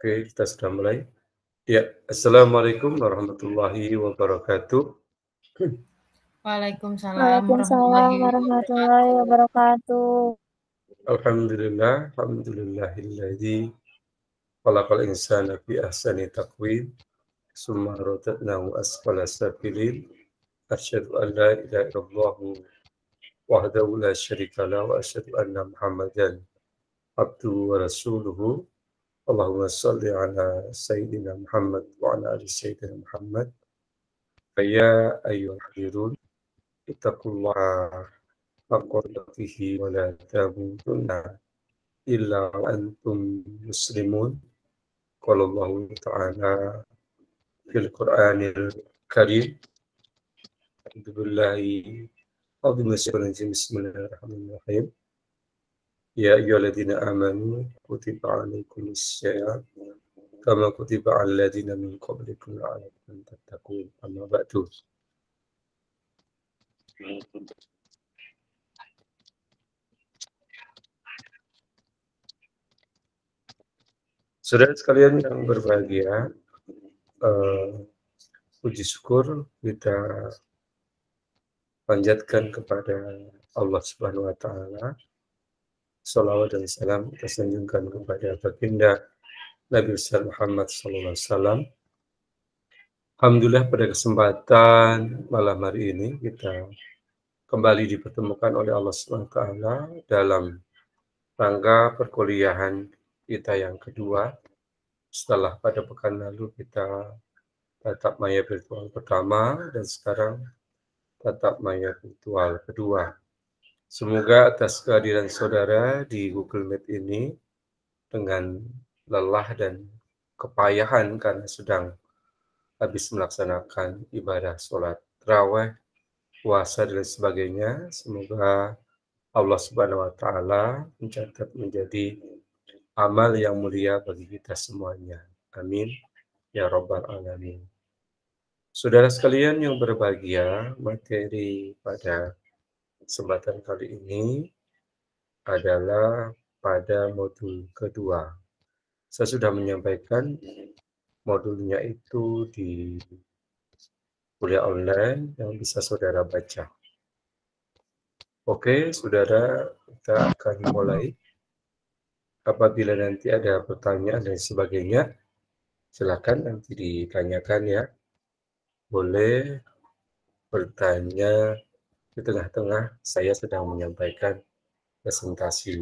Oke, kita sudah mulai. Ya, Assalamualaikum warahmatullahi wabarakatuh. Waalaikumsalam Waalaikumsalam warahmatullahi wabarakatuh. Alhamdulillah, alhamdulillahilladzi khalaqal insana fi ahsani taqwim, summa radadnahu asfala safilin. Asyhadu an la ilaha illallah wahdahu la syarika lahu wa asyhadu anna Muhammadan abduhu wa rasuluhu. Allahumma shalli ala sayyidina Muhammad wa ala ali sayyidina Muhammad. Ya ayyuhal hadirin ittaqullaha haqqa tuqatih wa la tamutunna illa wa antum muslimun. Qala Allah Ta'ala fil Qur'anil Karim. Bismillahirrahmanirrahim. Ya ayyuhalladzina amanu kutiba alaikumus syiyam kama kutiba alal ladzina min qablikum la'allakum tattaqun. Amma ba'du. Saudara sekalian yang berbahagia, puji syukur kita panjatkan kepada Allah Subhanahu wa Ta'ala. Salawat dan salam kita sanjungkan kepada baginda Nabi besar Muhammad sallallahu alaihi wasallam. Alhamdulillah, pada kesempatan malam hari ini kita kembali dipertemukan oleh Allah Subhanahu wa Ta'ala dalam rangka perkuliahan kita yang kedua. Setelah pada pekan lalu kita tatap maya virtual pertama dan sekarang tatap maya virtual kedua. Semoga atas kehadiran saudara di Google Meet ini dengan lelah dan kepayahan karena sedang habis melaksanakan ibadah sholat tarawih, puasa dan sebagainya, semoga Allah Subhanahu wa Ta'ala mencatat menjadi amal yang mulia bagi kita semuanya. Amin ya Rabbal Alamin. Saudara sekalian yang berbahagia, materi pada kesempatan kali ini adalah pada modul kedua. Saya sudah menyampaikan modulnya itu di kuliah online yang bisa saudara baca. Oke, saudara, kita akan mulai. Apabila nanti ada pertanyaan dan sebagainya, silakan nanti ditanyakan ya. Boleh bertanya di tengah-tengah saya sedang menyampaikan presentasi.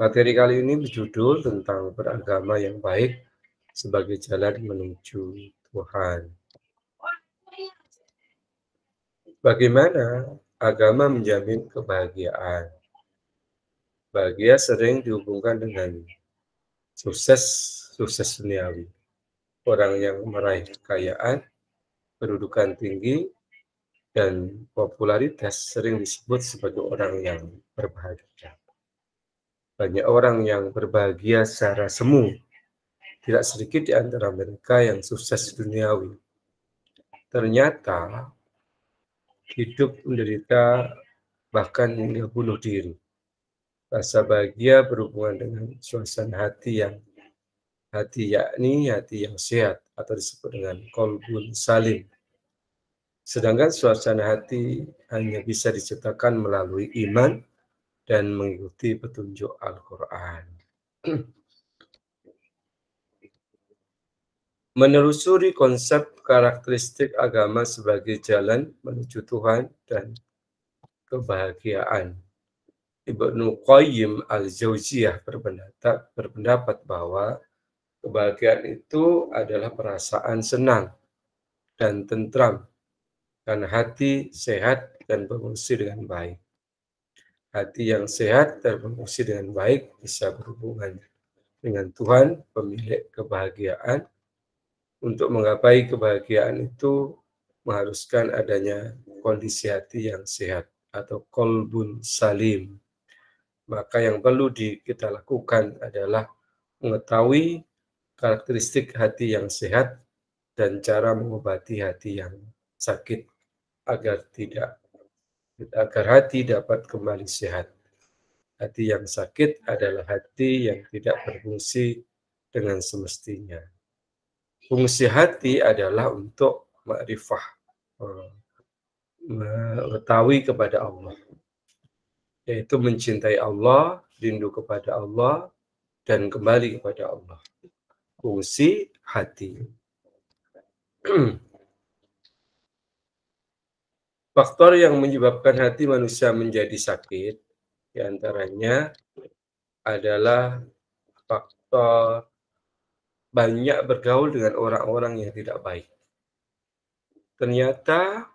Materi kali ini berjudul tentang beragama yang baik sebagai jalan menuju Tuhan. Bagaimana agama menjamin kebahagiaan? Bahagia sering dihubungkan dengan sukses duniawi. Orang yang meraih kekayaan, kedudukan tinggi, dan popularitas sering disebut sebagai orang yang berbahagia. Banyak orang yang berbahagia secara semu. Tidak sedikit di antara mereka yang sukses duniawi. Ternyata hidup menderita, bahkan hingga bunuh diri. Rasa bahagia berhubungan dengan suasana hati yakni hati yang sehat atau disebut dengan qalbun salim. Sedangkan suasana hati hanya bisa diciptakan melalui iman dan mengikuti petunjuk Al-Quran. Menelusuri konsep karakteristik agama sebagai jalan menuju Tuhan dan kebahagiaan. Ibnu Qayyim al-Jauziyah berpendapat bahwa kebahagiaan itu adalah perasaan senang dan tentram karena hati sehat dan berfungsi dengan baik. Hati yang sehat dan berfungsi dengan baik bisa berhubungan dengan Tuhan, pemilik kebahagiaan. Untuk menggapai kebahagiaan itu mengharuskan adanya kondisi hati yang sehat atau qalbun salim. Maka yang perlu kita lakukan adalah mengetahui karakteristik hati yang sehat dan cara mengobati hati yang sakit agar hati dapat kembali sehat. Hati yang sakit adalah hati yang tidak berfungsi dengan semestinya. Fungsi hati adalah untuk ma'rifah, mengetahui kepada Allah, yaitu mencintai Allah, rindu kepada Allah, dan kembali kepada Allah. Fungsi hati. Faktor yang menyebabkan hati manusia menjadi sakit, diantaranya adalah faktor banyak bergaul dengan orang-orang yang tidak baik. Ternyata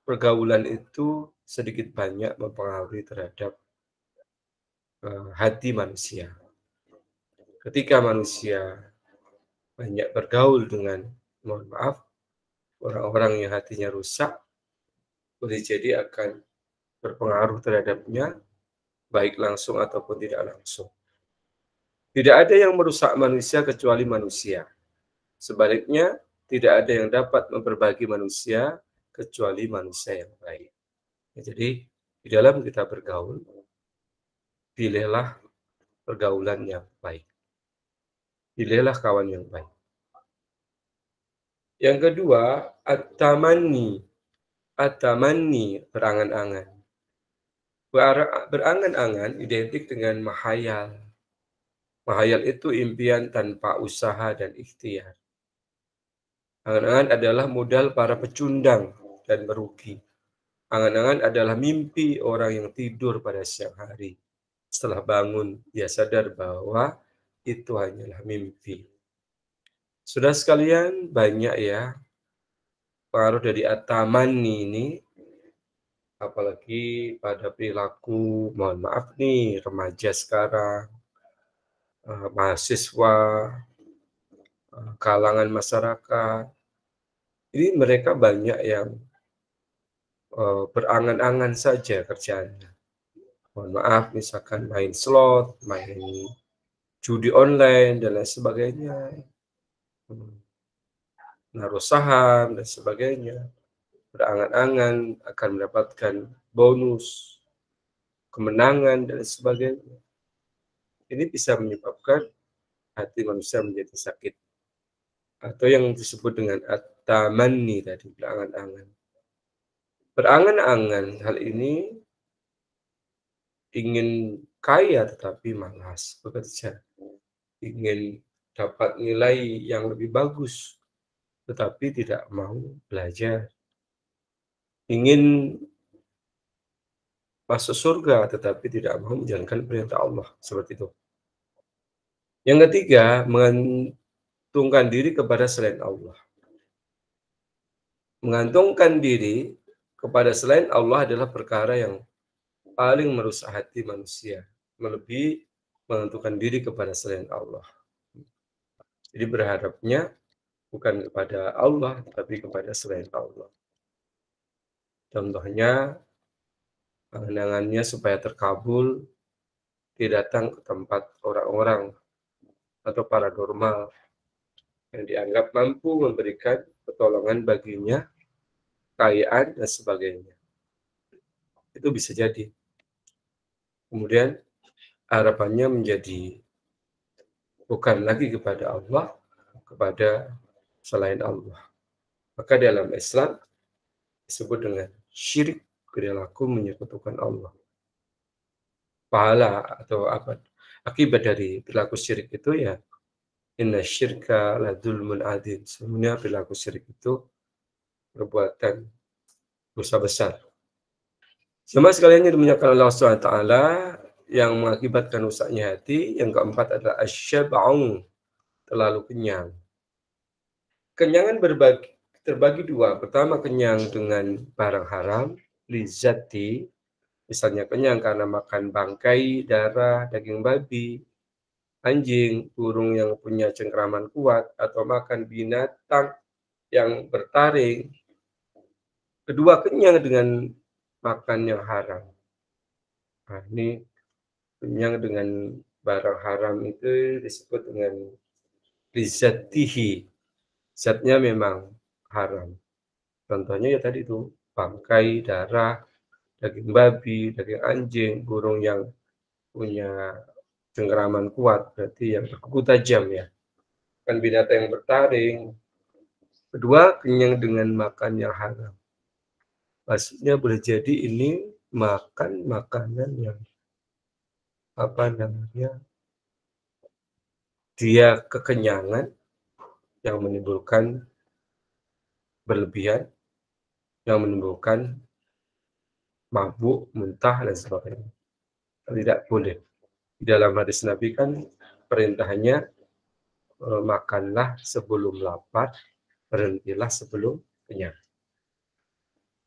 pergaulan itu sedikit banyak mempengaruhi terhadap hati manusia. Ketika manusia banyak bergaul dengan, mohon maaf, orang-orang yang hatinya rusak, boleh jadi akan berpengaruh terhadapnya, baik langsung ataupun tidak langsung. Tidak ada yang merusak manusia kecuali manusia. Sebaliknya, tidak ada yang dapat memperbagi manusia kecuali manusia yang baik. Jadi, di dalam kita bergaul, pilihlah pergaulan yang baik. Pilihlah kawan yang baik. Yang kedua, at-tamanni. At-tamanni, berangan-angan. Berangan-angan identik dengan mahayal. Mahayal itu impian tanpa usaha dan ikhtiar. Angan-angan adalah modal para pecundang dan merugi. Angan-angan adalah mimpi orang yang tidur pada siang hari. Setelah bangun, dia sadar bahwa itu hanyalah mimpi. Sudah sekalian, banyak ya pengaruh dari at-tamanni ini, apalagi pada perilaku, mohon maaf nih, remaja sekarang, mahasiswa, kalangan masyarakat. Ini mereka banyak yang berangan-angan saja kerjaannya. Mohon maaf, misalkan main slot, main judi online, dan lain sebagainya. Naruh saham, dan sebagainya. Berangan-angan akan mendapatkan bonus, kemenangan, dan sebagainya. Ini bisa menyebabkan hati manusia menjadi sakit. Atau yang disebut dengan at-tamanni tadi, berangan-angan. Berangan-angan hal ini ingin kaya tetapi malas bekerja. Ingin dapat nilai yang lebih bagus tetapi tidak mau belajar. Ingin masuk surga tetapi tidak mau menjalankan perintah Allah, seperti itu. Yang ketiga, mengantungkan diri kepada selain Allah. Mengantungkan diri kepada selain Allah adalah perkara yang paling merusak hati manusia, melebihi menentukan diri kepada selain Allah. Jadi berharapnya bukan kepada Allah, tapi kepada selain Allah. Contohnya, angan-angannya supaya terkabul, dia datang ke tempat orang-orang atau paranormal yang dianggap mampu memberikan pertolongan baginya, kekayaan, dan sebagainya. Itu bisa jadi. Kemudian harapannya menjadi bukan lagi kepada Allah, kepada selain Allah. Maka dalam Islam disebut dengan syirik, perilaku menyekutukan Allah. Pahala atau apa akibat dari perilaku syirik itu ya inna syirka la dzulmun adzim. Sebenarnya perilaku syirik itu perbuatan dosa besar. Semua sekalian yang dimuliakan Allah SWT, yang mengakibatkan rusaknya hati, yang keempat adalah asyab'u, terlalu kenyang. Kenyangan terbagi dua. Pertama, kenyang dengan barang haram, lizati, misalnya kenyang karena makan bangkai, darah, daging babi, anjing, burung yang punya cengkraman kuat, atau makan binatang yang bertaring. Kedua, kenyang dengan makan yang haram. Nah, ini kenyang dengan barang haram itu disebut dengan lizatihi. Zatnya memang haram. Contohnya ya tadi itu, bangkai, darah, daging babi, daging anjing, burung yang punya cengkeraman kuat, berarti yang berkuku tajam ya. Kan binatang yang bertaring. Kedua, kenyang dengan makan yang haram. Maksudnya boleh jadi ini makan makanan yang apa namanya, dia kekenyangan yang menimbulkan berlebihan, yang menimbulkan mabuk, muntah, dan sebagainya. Tidak boleh. Di dalam hadis Nabi kan perintahnya makanlah sebelum lapar, berhentilah sebelum kenyang.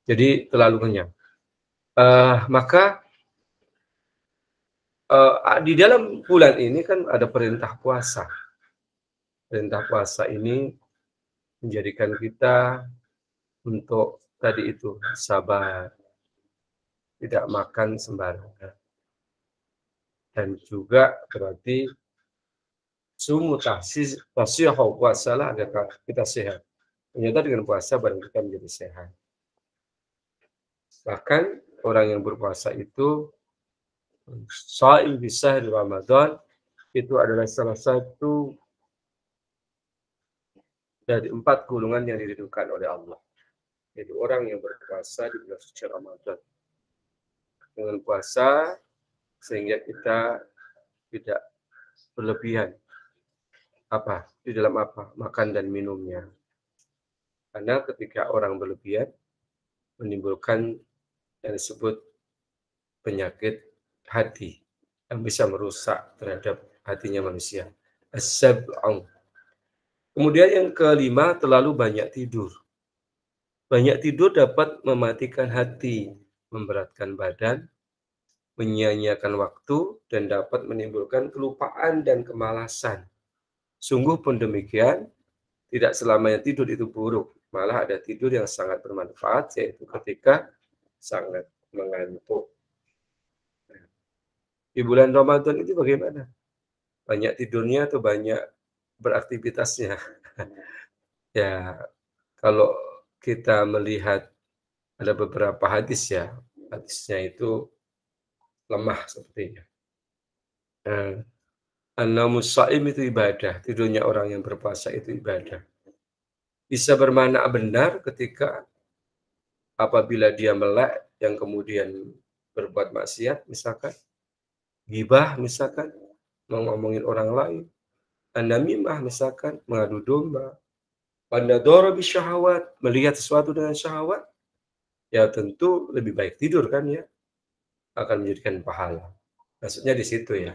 Jadi terlalu kenyang. Maka di dalam bulan ini kan ada perintah puasa. Perintah puasa ini menjadikan kita untuk tadi itu sabar, tidak makan sembarangan. Dan juga berarti sumu tahsiyahu puasalah agar kita sehat. Ternyata dengan puasa badan kita menjadi sehat. Bahkan orang yang berpuasa itu shaim fi syahr Ramadan itu adalah salah satu dari 4 golongan yang diridhokan oleh Allah. Jadi orang yang berpuasa di bulan suci Ramadan. Dengan puasa sehingga kita tidak berlebihan di dalam makan dan minumnya. Karena ketika orang berlebihan menimbulkan yang disebut penyakit hati yang bisa merusak terhadap hatinya manusia. As-sab'u. Kemudian yang kelima, terlalu banyak tidur. Banyak tidur dapat mematikan hati, memberatkan badan, menyia-nyiakan waktu, dan dapat menimbulkan kelupaan dan kemalasan. Sungguh pun demikian, tidak selamanya tidur itu buruk. Malah ada tidur yang sangat bermanfaat, yaitu ketika sangat mengantuk. Di bulan Ramadan itu bagaimana? Banyak tidurnya atau banyak beraktivitasnya? Ya, kalau kita melihat ada beberapa hadis ya, hadisnya itu lemah sepertinya. An-naumus shaim itu ibadah, tidurnya orang yang berpuasa itu ibadah. Bisa bermakna benar ketika apabila dia melek yang kemudian berbuat maksiat, misalkan ghibah, misalkan ngomongin orang lain, an-namimah, misalkan mengadu domba, wan-nadhara bisyahawat, melihat sesuatu dengan syahwat, ya tentu lebih baik tidur kan ya, akan menjadikan pahala. Maksudnya di situ ya,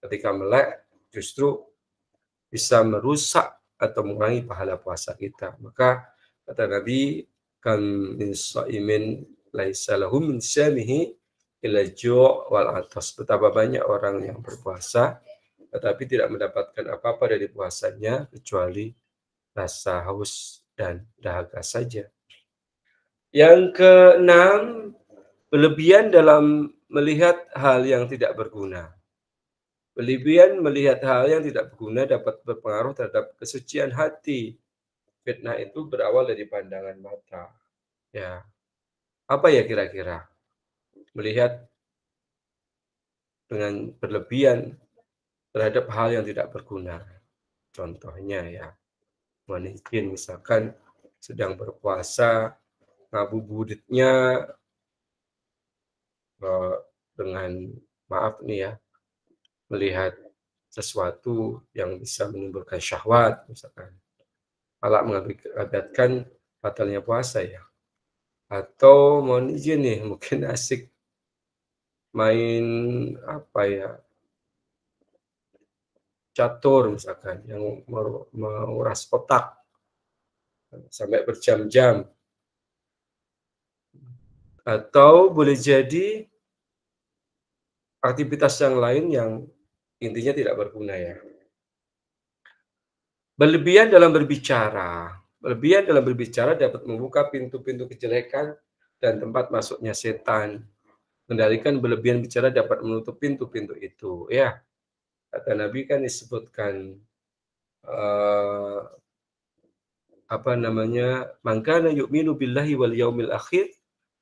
ketika melek justru bisa merusak atau mengurangi pahala puasa kita. Maka kata Nabi, kan min shaimin laisa lahu min syamihi illa ju' wal atas. Betapa banyak orang yang berpuasa tetapi tidak mendapatkan apa-apa dari puasanya kecuali rasa haus dan dahaga saja. Yang keenam, berlebihan dalam melihat hal yang tidak berguna. Berlebihan melihat hal yang tidak berguna dapat berpengaruh terhadap kesucian hati. Fitnah itu berawal dari pandangan mata. Ya, apa ya kira-kira? Melihat dengan berlebihan terhadap hal yang tidak berguna. Contohnya ya, mungkin misalkan sedang berpuasa, ngabuburitnya dengan maaf nih ya, melihat sesuatu yang bisa menimbulkan syahwat misalkan, malah mengakibatkan batalnya puasa ya. Atau mohon izin nih, mungkin asik main catur misalkan yang menguras otak sampai berjam-jam. Atau boleh jadi aktivitas yang lain yang intinya tidak berguna ya. Berlebihan dalam berbicara dapat membuka pintu-pintu kejelekan dan tempat masuknya setan. Mengendalikan berlebihan bicara dapat menutup pintu-pintu itu. Ya, kata Nabi kan disebutkan man kana yu'minu billahi wal yaumil akhir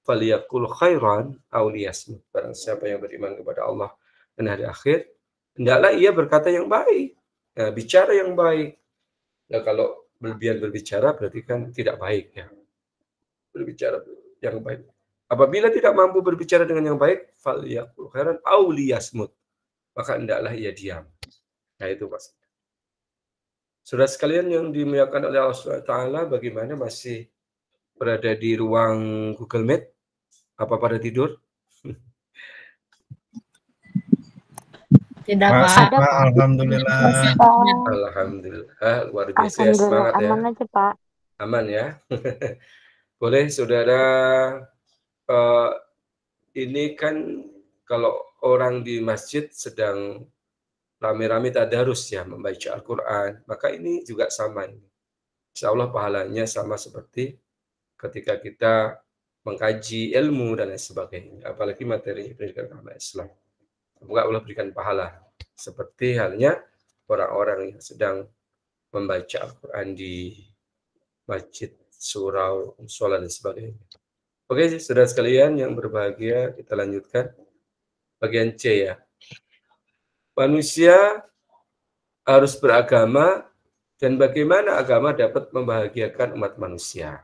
falyaqul khairan aw liyasmut. Barang siapa yang beriman kepada Allah dan hari akhir, hendaklah ia berkata yang baik, nah, bicara yang baik. Nah, kalau berlebihan berbicara berarti kan tidak baik ya. Berbicara yang baik. Apabila tidak mampu berbicara dengan yang baik, falyaqul khairan aw liyasmut. Maka hendaklah ia diam. Nah, itu Mas. Saudara sekalian yang dimuliakan oleh Allah Subhanahu wa taala, bagaimana masih berada di ruang Google Meet? Apa pada tidur? Tidak, Ada, Pak. Pak. Alhamdulillah. Masih, Pak. Alhamdulillah, luar biasa ya, Alhamdulillah, semangat ya. aman aja, Pak. Aman ya. Boleh saudara, eh, ini kan kalau orang di masjid sedang rame-rame tadarus ya, membaca Al-Quran, maka ini juga sama ini. Insya Allah pahalanya sama seperti ketika kita mengkaji ilmu dan lain sebagainya, apalagi materi pendidikan agama Islam. Semoga Allah berikan pahala seperti halnya orang-orang yang sedang membaca Al-Quran di masjid, surau, sholat dan sebagainya. Oke, saudara sekalian yang berbahagia, kita lanjutkan bagian C ya. Manusia harus beragama dan bagaimana agama dapat membahagiakan umat manusia.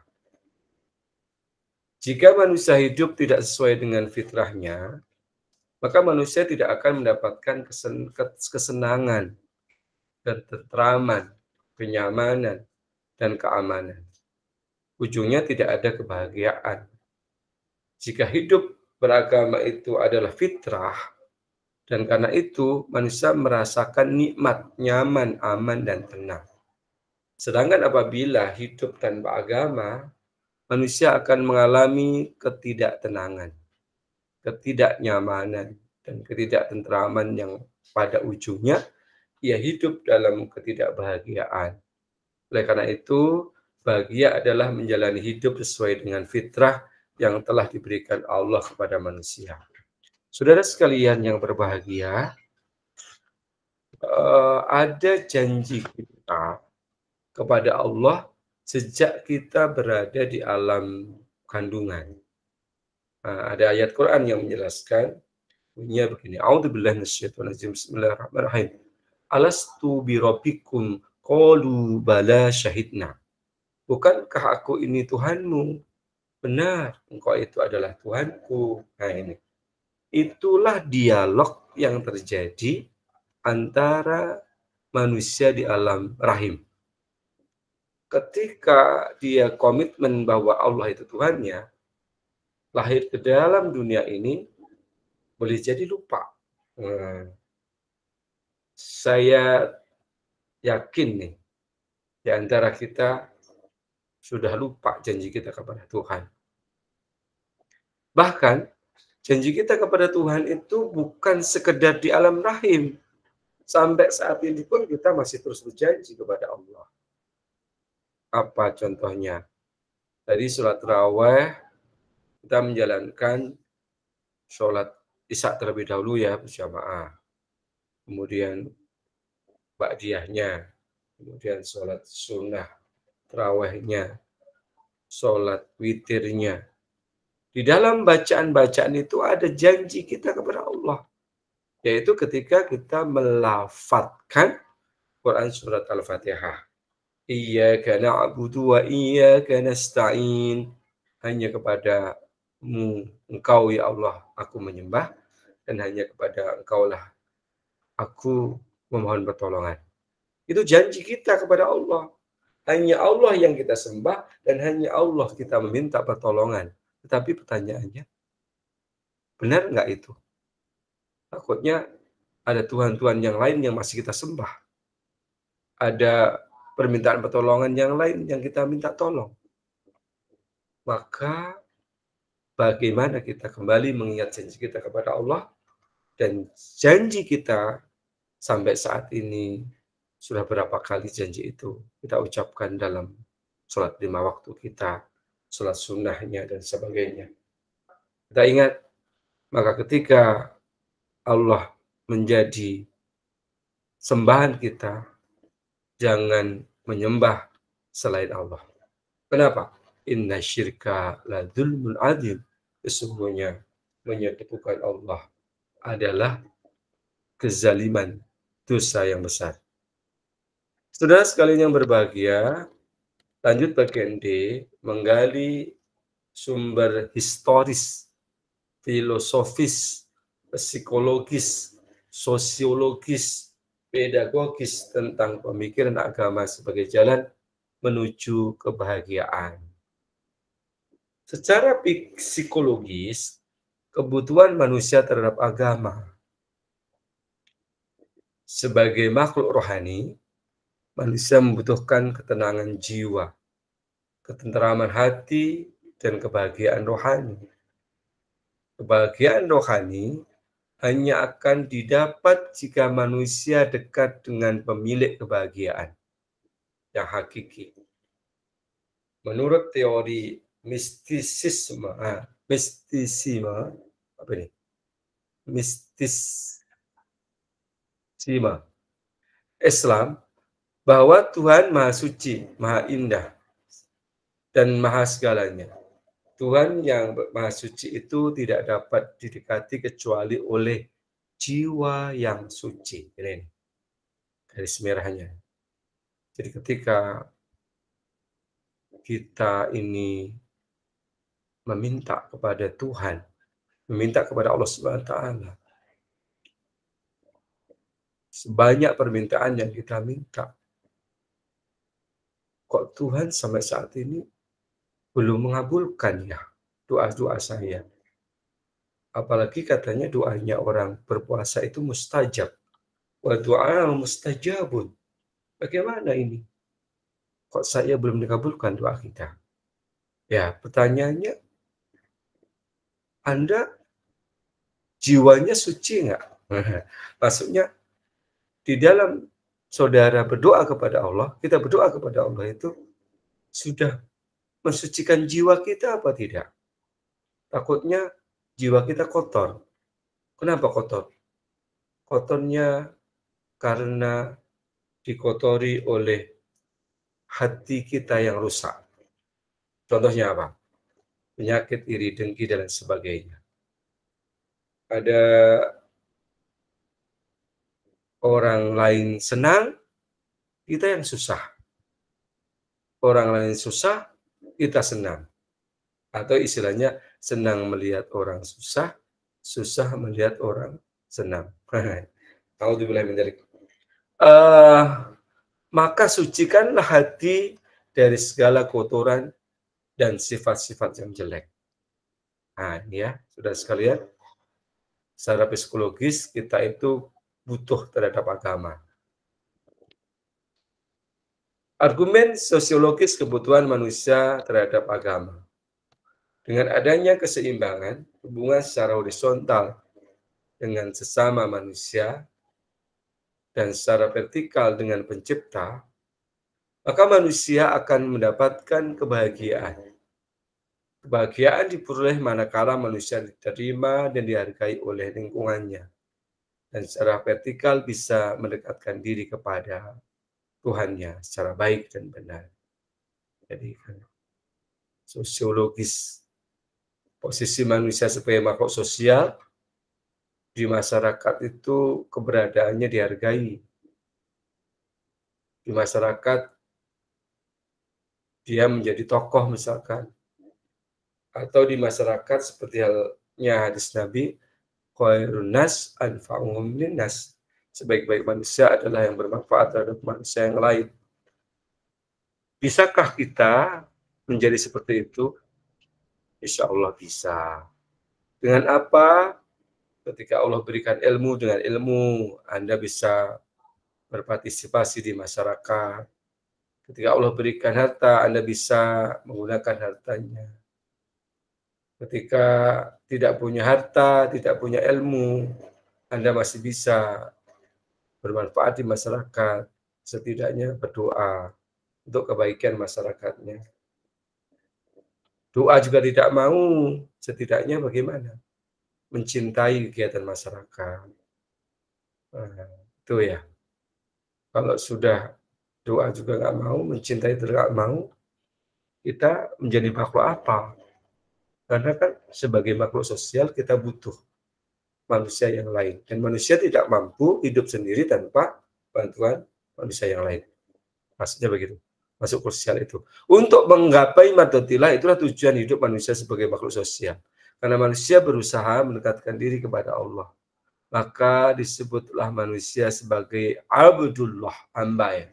Jika manusia hidup tidak sesuai dengan fitrahnya, maka manusia tidak akan mendapatkan kesenangan, ketentraman, kenyamanan, dan keamanan. Ujungnya tidak ada kebahagiaan. Jika hidup beragama itu adalah fitrah, dan karena itu manusia merasakan nikmat, nyaman, aman, dan tenang. Sedangkan apabila hidup tanpa agama, manusia akan mengalami ketidaktenangan, ketidaknyamanan, dan ketidaktentraman yang pada ujungnya ia hidup dalam ketidakbahagiaan. Oleh karena itu, bahagia adalah menjalani hidup sesuai dengan fitrah yang telah diberikan Allah kepada manusia. Saudara sekalian yang berbahagia, ada janji kita kepada Allah sejak kita berada di alam kandungan. Ada ayat Quran yang menjelaskan, bunyinya begini, A'udzubillahi minasyaitonirrajim, bismillahirrahmanirrahim. Alastu birabbikum qalu bala syahidna. Bukankah aku ini Tuhanmu? Benar, engkau itu adalah Tuhanku. Nah ini. Itulah dialog yang terjadi antara manusia di alam rahim. Ketika dia komitmen bahwa Allah itu Tuhannya, lahir ke dalam dunia ini, boleh jadi lupa. Saya yakin nih, di antara kita sudah lupa janji kita kepada Tuhan. Bahkan, janji kita kepada Tuhan itu bukan sekedar di alam rahim. Sampai saat ini pun kita masih terus berjanji kepada Allah. Apa contohnya? Tadi sholat raweh, kita menjalankan sholat isya terlebih dahulu ya, berjamaah. Kemudian ba'diyahnya, kemudian sholat sunnah, terawihnya, sholat witirnya. Di dalam bacaan-bacaan itu ada janji kita kepada Allah. Yaitu ketika kita melafadzkan Quran surat Al-Fatihah. Iyyaka na'budu wa iyyaka nasta'in. Hanya kepadamu, Engkau ya Allah, aku menyembah, dan hanya kepada Engkaulah aku memohon pertolongan. Itu janji kita kepada Allah. Hanya Allah yang kita sembah, dan hanya Allah kita meminta pertolongan. Tetapi pertanyaannya, benar nggak itu? Takutnya ada Tuhan-Tuhan yang lain yang masih kita sembah. Ada permintaan pertolongan yang lain yang kita minta tolong. Maka bagaimana kita kembali mengingat janji kita kepada Allah, dan janji kita sampai saat ini sudah berapa kali janji itu kita ucapkan dalam sholat 5 waktu kita, sholat sunnahnya dan sebagainya. Kita ingat, maka ketika Allah menjadi sembahan kita, jangan menyembah selain Allah. Kenapa? Inna syirka la dzulmun adzim. Sesungguhnya menyekutukan Allah adalah kezaliman, dosa yang besar. Saudara sekalian yang berbahagia, lanjut bagian D, menggali sumber historis, filosofis, psikologis, sosiologis, pedagogis tentang pemikiran agama sebagai jalan menuju kebahagiaan. Secara psikologis, kebutuhan manusia terhadap agama. Sebagai makhluk rohani, manusia membutuhkan ketenangan jiwa, ketenteraman hati, dan kebahagiaan rohani. Kebahagiaan rohani hanya akan didapat jika manusia dekat dengan pemilik kebahagiaan yang hakiki. Menurut teori mistisisme Islam, bahwa Tuhan Maha Suci, Maha Indah, dan Maha Segalanya. Tuhan yang Maha Suci itu tidak dapat didekati kecuali oleh jiwa yang suci. Ini garis merahnya. Jadi ketika kita ini meminta kepada Tuhan, meminta kepada Allah Subhanahu wa taala, sebanyak permintaan yang kita minta, kok Tuhan sampai saat ini belum mengabulkan ya doa-doa saya. Apalagi katanya doanya orang berpuasa itu mustajab. Wa du'a mustajabun. Bagaimana ini? Kok saya belum dikabulkan doa kita? Ya, pertanyaannya, Anda jiwanya suci nggak? Maksudnya, di dalam saudara berdoa kepada Allah, kita berdoa kepada Allah itu sudah mensucikan jiwa kita apa tidak? Takutnya jiwa kita kotor. Kenapa kotor? Kotornya karena dikotori oleh hati kita yang rusak. Contohnya apa? Penyakit iri, dengki, dan sebagainya. Ada orang lain senang, kita yang susah. Orang lain susah, kita senang. Atau istilahnya senang melihat orang susah, susah melihat orang senang. A'udzubillahi min dzalik. Maka sucikanlah hati dari segala kotoran dan sifat-sifat yang jelek. Nah, ini ya, saudara sekalian, secara psikologis kita itu butuh terhadap agama. Argumen sosiologis kebutuhan manusia terhadap agama. Dengan adanya keseimbangan, hubungan secara horizontal dengan sesama manusia, dan secara vertikal dengan pencipta, maka manusia akan mendapatkan kebahagiaan. Kebahagiaan diperoleh manakala manusia diterima dan dihargai oleh lingkungannya, dan secara vertikal bisa mendekatkan diri kepada Tuhannya secara baik dan benar. Jadi sosiologis posisi manusia sebagai makhluk sosial di masyarakat itu keberadaannya dihargai. Di masyarakat dia menjadi tokoh misalkan. Atau di masyarakat seperti halnya hadis Nabi, khairun nas anfa'uhum linnas. Sebaik-baik manusia adalah yang bermanfaat terhadap manusia yang lain. Bisakah kita menjadi seperti itu? Insya Allah bisa. Dengan apa? Ketika Allah berikan ilmu, dengan ilmu Anda bisa berpartisipasi di masyarakat. Ketika Allah berikan harta, Anda bisa menggunakan hartanya. Ketika tidak punya harta, tidak punya ilmu, Anda masih bisa bermanfaat di masyarakat. Setidaknya berdoa untuk kebaikan masyarakatnya. Doa juga tidak mau, setidaknya bagaimana? Mencintai kegiatan masyarakat. Nah, itu ya. Kalau sudah doa juga nggak mau, mencintai tidak mau, kita menjadi makhluk apa? Karena kan sebagai makhluk sosial kita butuh manusia yang lain. Dan manusia tidak mampu hidup sendiri tanpa bantuan manusia yang lain. Maksudnya begitu. Masuk sosial itu. Untuk menggapai madatilah itulah tujuan hidup manusia sebagai makhluk sosial. Karena manusia berusaha mendekatkan diri kepada Allah. Maka disebutlah manusia sebagai abdullah, hamba ya.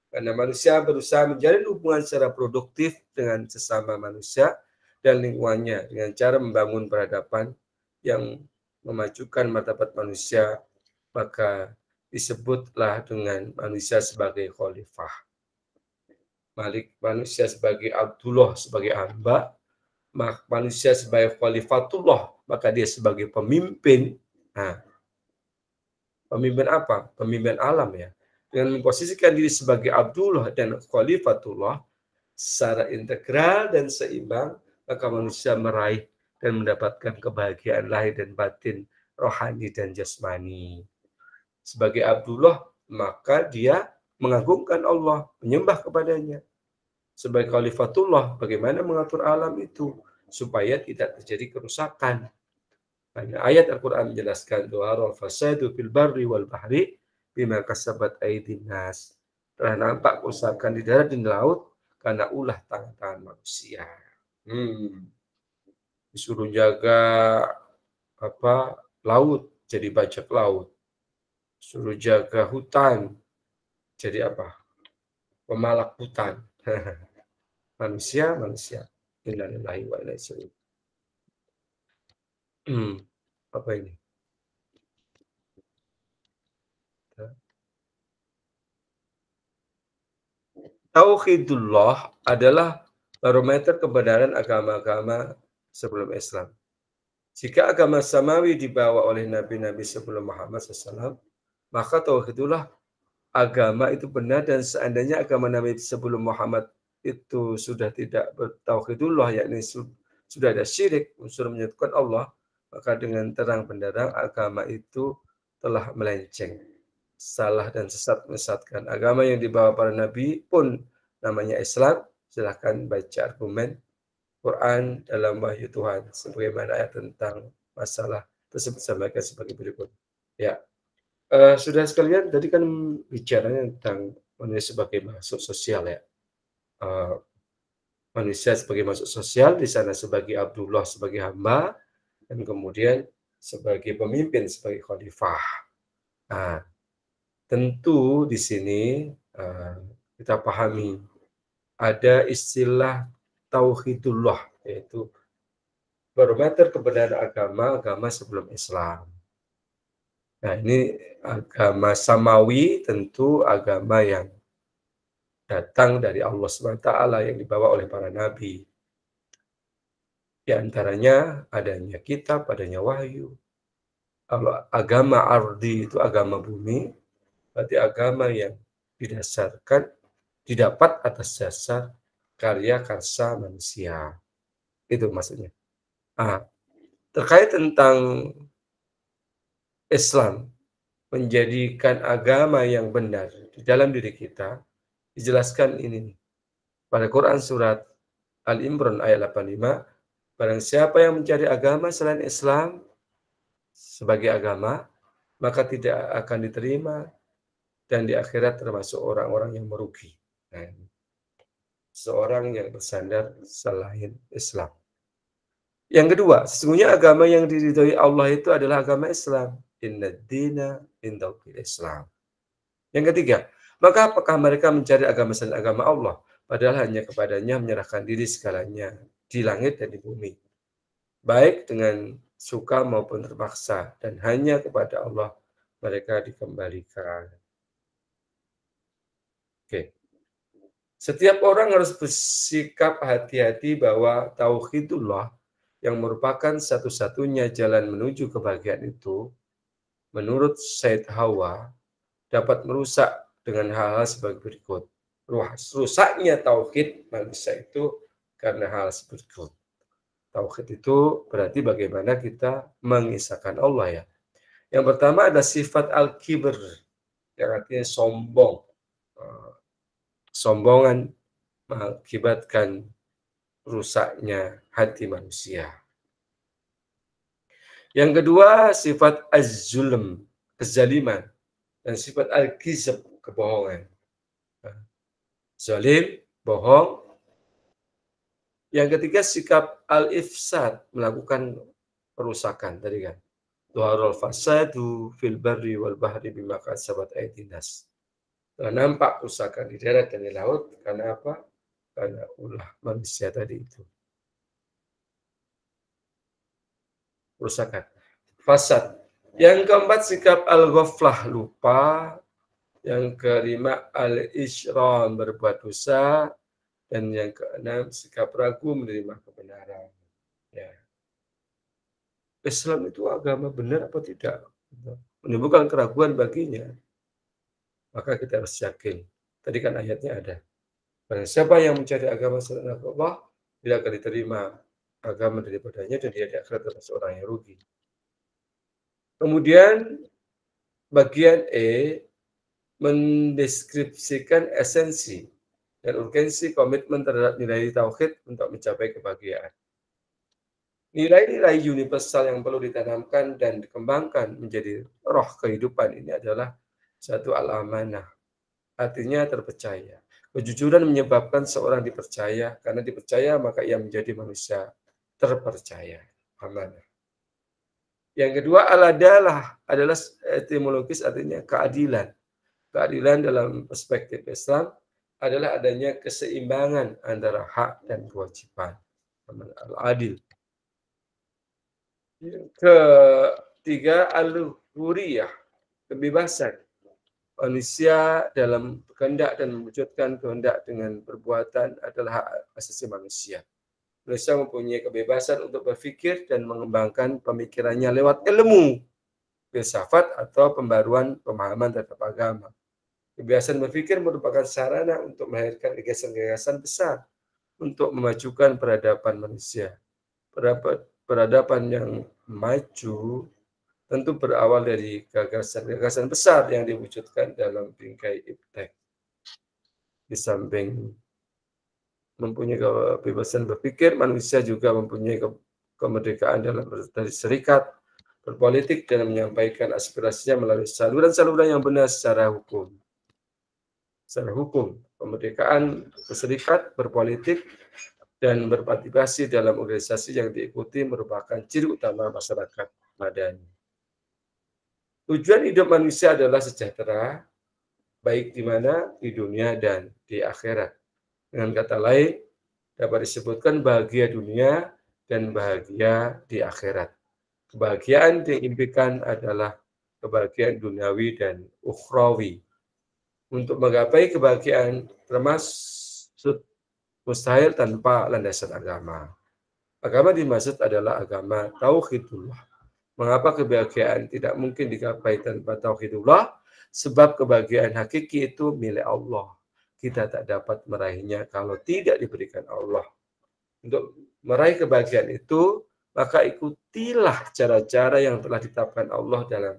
Karena manusia berusaha menjalin hubungan secara produktif dengan sesama manusia dan lingkungannya dengan cara membangun peradaban yang memajukan martabat manusia, maka disebutlah dengan manusia sebagai khalifah. Manusia sebagai Abdullah, sebagai hamba, manusia sebagai khalifatullah, maka dia sebagai pemimpin. Nah, pemimpin apa? Pemimpin alam ya. Dengan memposisikan diri sebagai Abdullah dan khalifatullah secara integral dan seimbang, maka manusia meraih dan mendapatkan kebahagiaan lahir dan batin, rohani dan jasmani. Sebagai Abdullah, maka dia mengagungkan Allah, menyembah kepadanya. Sebagai khalifatullah, bagaimana mengatur alam itu supaya tidak terjadi kerusakan. Karena ayat Al-Quran menjelaskan doa fasadu fil barri wal bahri bima kasabat aydin nas. Telah nampak kerusakan di darat dan di laut karena ulah tangan-tangan manusia. Disuruh jaga laut jadi bajak laut. Suruh jaga hutan jadi apa? Pemalak hutan. Manusia. Innalillahi wa inna ilaihi raji'un. Apa ini? Tauhidullah adalah barometer kebenaran agama-agama sebelum Islam. Jika agama samawi dibawa oleh nabi-nabi sebelum Muhammad SAW, maka tauhidullah agama itu benar, dan seandainya agama nabi sebelum Muhammad itu sudah tidak bertauhidullah, yakni sudah ada syirik, unsur menyatukan Allah, maka dengan terang benderang agama itu telah melenceng, salah dan sesat, menyesatkan. Agama yang dibawa para nabi pun namanya Islam. Silahkan baca argumen Quran dalam wahyu Tuhan sebagaimana ayat tentang masalah tersebut sampaikan sebagai berikut. Ya, sudah sekalian, tadi kan bicaranya tentang manusia sebagai makhluk sosial ya. Manusia sebagai makhluk sosial, di sana sebagai Abdullah, sebagai hamba, dan kemudian sebagai pemimpin, sebagai khalifah. Nah, tentu di sini kita pahami ada istilah tauhidullah, yaitu barometer kebenaran agama sebelum Islam. Nah, ini agama samawi, tentu agama yang datang dari Allah SWT yang dibawa oleh para nabi. Di antaranya adanya kitab, adanya wahyu. Kalau agama ardi itu agama bumi, berarti agama yang didapat atas dasar karya karsa manusia. Itu maksudnya. Terkait tentang Islam menjadikan agama yang benar di dalam diri kita, dijelaskan ini pada Quran surat Al-Imran ayat 85, barang siapa yang mencari agama selain Islam sebagai agama, maka tidak akan diterima dan di akhirat termasuk orang-orang yang merugi. Nah, seorang yang bersandar selain Islam. Yang kedua, sesungguhnya agama yang diridhoi Allah itu adalah agama Islam. Innad dina indal Islam. Yang ketiga, maka apakah mereka mencari agama selain agama Allah, padahal hanya kepadanya menyerahkan diri segalanya di langit dan di bumi, baik dengan suka maupun terpaksa, dan hanya kepada Allah mereka dikembalikan. Oke. Setiap orang harus bersikap hati-hati bahwa tauhidullah yang merupakan satu-satunya jalan menuju kebahagiaan itu, menurut Said Hawa, dapat merusak dengan hal-hal sebagai berikut. Rusaknya tauhid manusia itu karena hal seperti berikut. Tauhid itu berarti bagaimana kita mengisahkan Allah ya. Yang pertama ada sifat al-kibr, yang artinya sombong. Sombongan mengakibatkan rusaknya hati manusia. Yang kedua, sifat az-zulm, kezaliman. Dan sifat al-kizab, kebohongan. Zalim, bohong. Yang ketiga, sikap al-ifsad, melakukan perusakan. Tadi kan. Dhuharul fasadu fil barri wal bahri bima kasabat aydin nas. Nampak kerusakan di darat dan di laut karena apa? Karena ulah manusia tadi itu. Kerusakan. Fasad. Yang keempat, sikap al-ghaflah, lupa. Yang kelima, al-isyram, berbuat dosa. Dan yang keenam, sikap ragu menerima kebenaran. Ya. Islam itu agama benar apa tidak? Menimbulkan keraguan baginya. Maka kita harus yakin. Tadi kan ayatnya ada. Barang siapa yang mencari agama selain Allah, tidak akan diterima agama daripadanya dan dia di akhirat termasuk orang yang rugi. Kemudian bagian E mendeskripsikan esensi dan urgensi komitmen terhadap nilai tauhid untuk mencapai kebahagiaan. Nilai-nilai universal yang perlu ditanamkan dan dikembangkan menjadi roh kehidupan ini adalah satu al-amanah, artinya terpercaya. Kejujuran menyebabkan seorang dipercaya, karena dipercaya maka ia menjadi manusia terpercaya, amanah. Yang kedua, al-adalah adalah etimologis artinya keadilan. Keadilan dalam perspektif Islam adalah adanya keseimbangan antara hak dan kewajiban. Al-adil. Yang ketiga, al-huriyah, kebebasan. Manusia dalam kehendak dan mewujudkan kehendak dengan perbuatan adalah hak asasi manusia. Manusia mempunyai kebebasan untuk berpikir dan mengembangkan pemikirannya lewat ilmu, filsafat atau pembaruan pemahaman terhadap agama. Kebiasaan berpikir merupakan sarana untuk melahirkan gagasan-gagasan besar untuk memajukan peradaban manusia. Peradaban yang maju tentu berawal dari gagasan-gagasan besar yang diwujudkan dalam bingkai iptek. Di samping mempunyai kebebasan berpikir, manusia juga mempunyai kemerdekaan dalam berserikat, berpolitik, dan menyampaikan aspirasinya melalui saluran-saluran yang benar secara hukum. Secara hukum, kemerdekaan berserikat, berpolitik, dan berpartisipasi dalam organisasi yang diikuti merupakan ciri utama masyarakat madani. Tujuan hidup manusia adalah sejahtera, baik di mana, di dunia dan di akhirat. Dengan kata lain, dapat disebutkan bahagia dunia dan bahagia di akhirat. Kebahagiaan diimpikan adalah kebahagiaan duniawi dan ukhrawi. Untuk menggapai kebahagiaan termasuk mustahil tanpa landasan agama. Agama dimaksud adalah agama tauhidullah. Mengapa kebahagiaan tidak mungkin digapai tanpa tauhidullah? Sebab kebahagiaan hakiki itu milik Allah. Kita tak dapat meraihnya kalau tidak diberikan Allah. Untuk meraih kebahagiaan itu, maka ikutilah cara-cara yang telah ditetapkan Allah dalam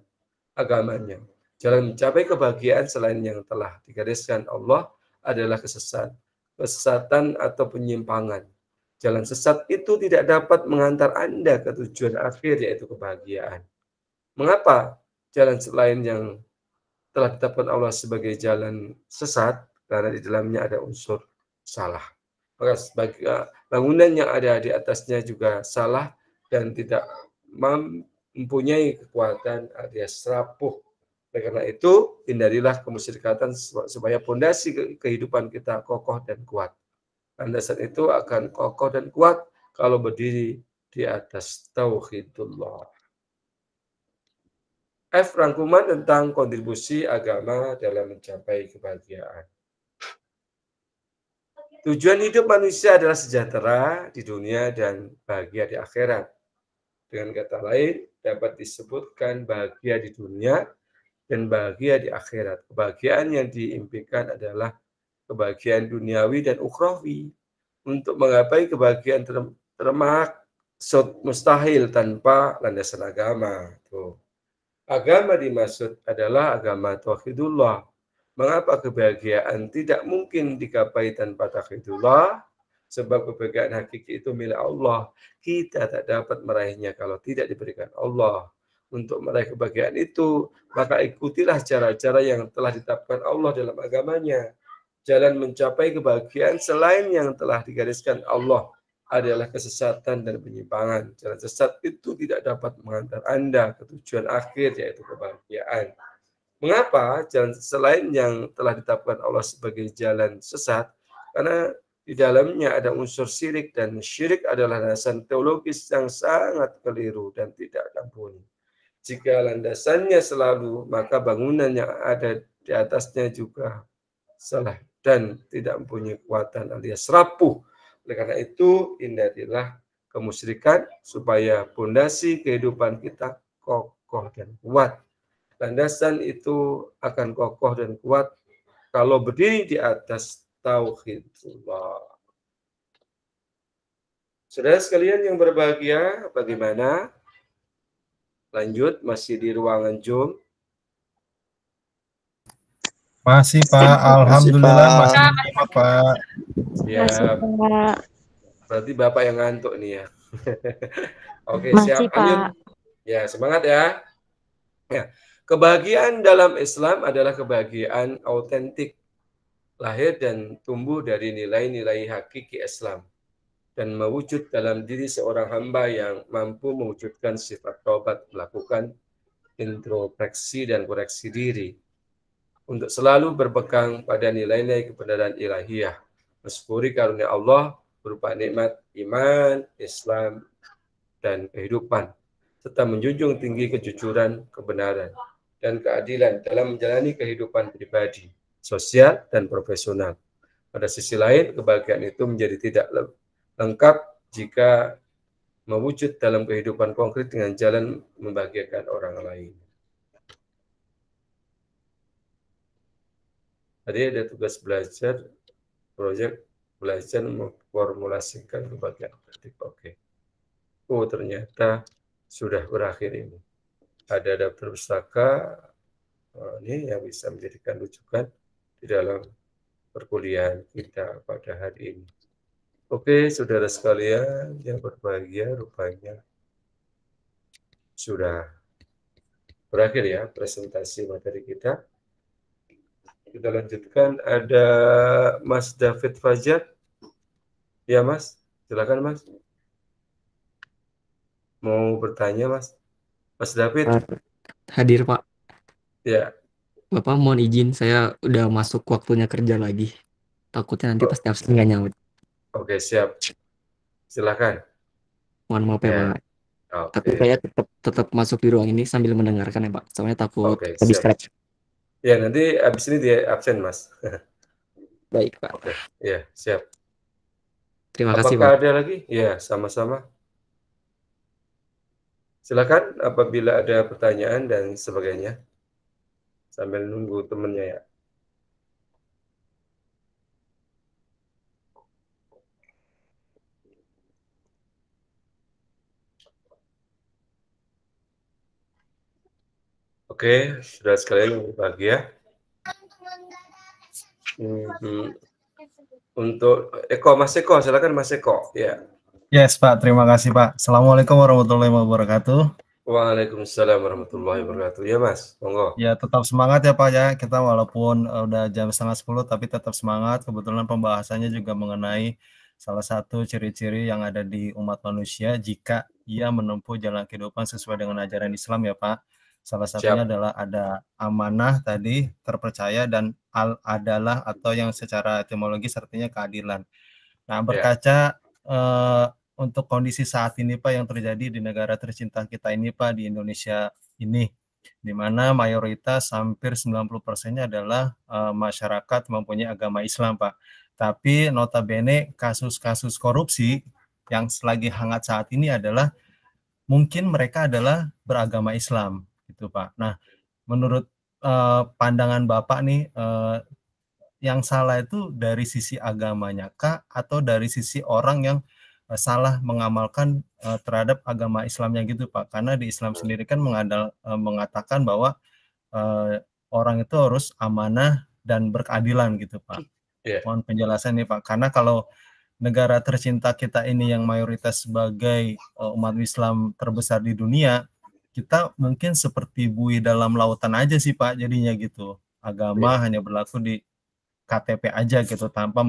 agamanya. Jalan mencapai kebahagiaan selain yang telah digariskan Allah adalah kesesatan atau penyimpangan. Jalan sesat itu tidak dapat mengantar Anda ke tujuan akhir, yaitu kebahagiaan. Mengapa jalan selain yang telah ditetapkan Allah sebagai jalan sesat? Karena di dalamnya ada unsur salah. Maka sebagai bangunan yang ada di atasnya juga salah dan tidak mempunyai kekuatan alias rapuh. Oleh karena itu, hindarilah kemusyrikatan supaya fondasi kehidupan kita kokoh dan kuat. Landasan itu akan kokoh dan kuat kalau berdiri di atas tauhidullah. F. Rangkuman tentang kontribusi agama dalam mencapai kebahagiaan. Tujuan hidup manusia adalah sejahtera di dunia dan bahagia di akhirat. Dengan kata lain, dapat disebutkan bahagia di dunia dan bahagia di akhirat. Kebahagiaan yang diimpikan adalah kebahagiaan duniawi dan ukhrawi. Untuk menggapai kebahagiaan termaksud mustahil tanpa landasan agama. Tuh. Agama dimaksud adalah agama tauhidullah. Mengapa kebahagiaan tidak mungkin digapai tanpa tauhidullah? Sebab kebahagiaan hakiki itu milik Allah. Kita tak dapat meraihnya kalau tidak diberikan Allah. Untuk meraih kebahagiaan itu, maka ikutilah cara-cara yang telah ditetapkan Allah dalam agamanya. Jalan mencapai kebahagiaan selain yang telah digariskan Allah adalah kesesatan dan penyimpangan. Jalan sesat itu tidak dapat mengantar Anda ke tujuan akhir, yaitu kebahagiaan. Mengapa jalan selain yang telah ditetapkan Allah sebagai jalan sesat? Karena di dalamnya ada unsur syirik, dan syirik adalah landasan teologis yang sangat keliru dan tidak ampuni. Jika landasannya selalu, maka bangunan yang ada di atasnya juga salah dan tidak mempunyai kekuatan alias rapuh. Oleh karena itu, hindarilah kemusyrikan supaya pondasi kehidupan kita kokoh dan kuat. Landasan itu akan kokoh dan kuat kalau berdiri di atas tauhidullah. Saudara sekalian yang berbahagia, bagaimana? Lanjut, masih di ruangan Zoom? Masih Pak, alhamdulillah masih menyimak Pak. Siap. Pak. Berarti Bapak yang ngantuk nih ya. Oke, Masih, siap. Lanjut. Pak. Ya, semangat ya. Ya. Kebahagiaan dalam Islam adalah kebahagiaan autentik, lahir dan tumbuh dari nilai-nilai hakiki Islam, dan mewujud dalam diri seorang hamba yang mampu mewujudkan sifat taubat, melakukan introspeksi dan koreksi diri, untuk selalu berpegang pada nilai-nilai kebenaran ilahiyah, mensyukuri karunia Allah berupa nikmat iman, Islam, dan kehidupan, serta menjunjung tinggi kejujuran, kebenaran, dan keadilan dalam menjalani kehidupan pribadi, sosial, dan profesional. Pada sisi lain, kebahagiaan itu menjadi tidak lengkap jika mewujud dalam kehidupan konkret dengan jalan membahagiakan orang lain. Tadi ada tugas belajar, proyek belajar memformulasikan kebahagiaan. Oke. Oh, ternyata sudah berakhir ini. Ada daftar pustaka ini yang bisa menjadikan rujukan di dalam perkuliahan kita pada hari ini. Oke, saudara sekalian yang berbahagia, rupanya sudah berakhir ya presentasi materi kita. Kita lanjutkan, ada Mas David Fajar. Ya Mas, silakan Mas. Mau bertanya Mas? Mas David. Hadir Pak. Ya. Bapak mohon izin, saya udah masuk waktunya kerja lagi. Takutnya nanti pasti absen nggak nyaut. Oke, siap. Silakan. Mohon maaf ya Pak. Okay. Tapi saya tetap masuk di ruang ini sambil mendengarkan ya Pak. Soalnya takut distract. Ya, nanti abis ini dia absen Mas. Baik Pak. Oke, ya siap. Terima kasih Pak. Apakah ada lagi? Ya, sama-sama. Silakan apabila ada pertanyaan dan sebagainya. Sambil nunggu temennya ya. Oke, sudah sekalian yang berbahagia. Untuk Mas Eko, silakan Mas Eko. Ya. Yes Pak, terima kasih Pak. Assalamualaikum warahmatullahi wabarakatuh. Waalaikumsalam warahmatullahi wabarakatuh. Ya Mas, monggo. Ya tetap semangat ya Pak ya. Kita walaupun udah jam 9:30 tapi tetap semangat. Kebetulan pembahasannya juga mengenai salah satu ciri-ciri yang ada di umat manusia jika ia menempuh jalan kehidupan sesuai dengan ajaran Islam ya Pak. Salah satunya adalah ada amanah tadi, terpercaya, dan al-adalah atau yang secara etimologis artinya keadilan. Nah, berkaca untuk kondisi saat ini Pak yang terjadi di negara tercinta kita ini Pak, di Indonesia ini, di mana mayoritas hampir 90%-nya adalah masyarakat mempunyai agama Islam Pak. Tapi notabene kasus-kasus korupsi yang lagi hangat saat ini adalah mungkin mereka adalah beragama Islam gitu Pak. Nah, menurut pandangan Bapak nih, yang salah itu dari sisi agamanya kah atau dari sisi orang yang salah mengamalkan terhadap agama Islamnya gitu Pak? Karena di Islam sendiri kan mengatakan bahwa orang itu harus amanah dan berkeadilan gitu Pak. Mohon penjelasan nih Pak, karena kalau negara tercinta kita ini yang mayoritas sebagai umat Islam terbesar di dunia, kita mungkin seperti buih dalam lautan aja sih Pak, jadinya gitu. Agama hanya berlaku di KTP aja gitu, tanpa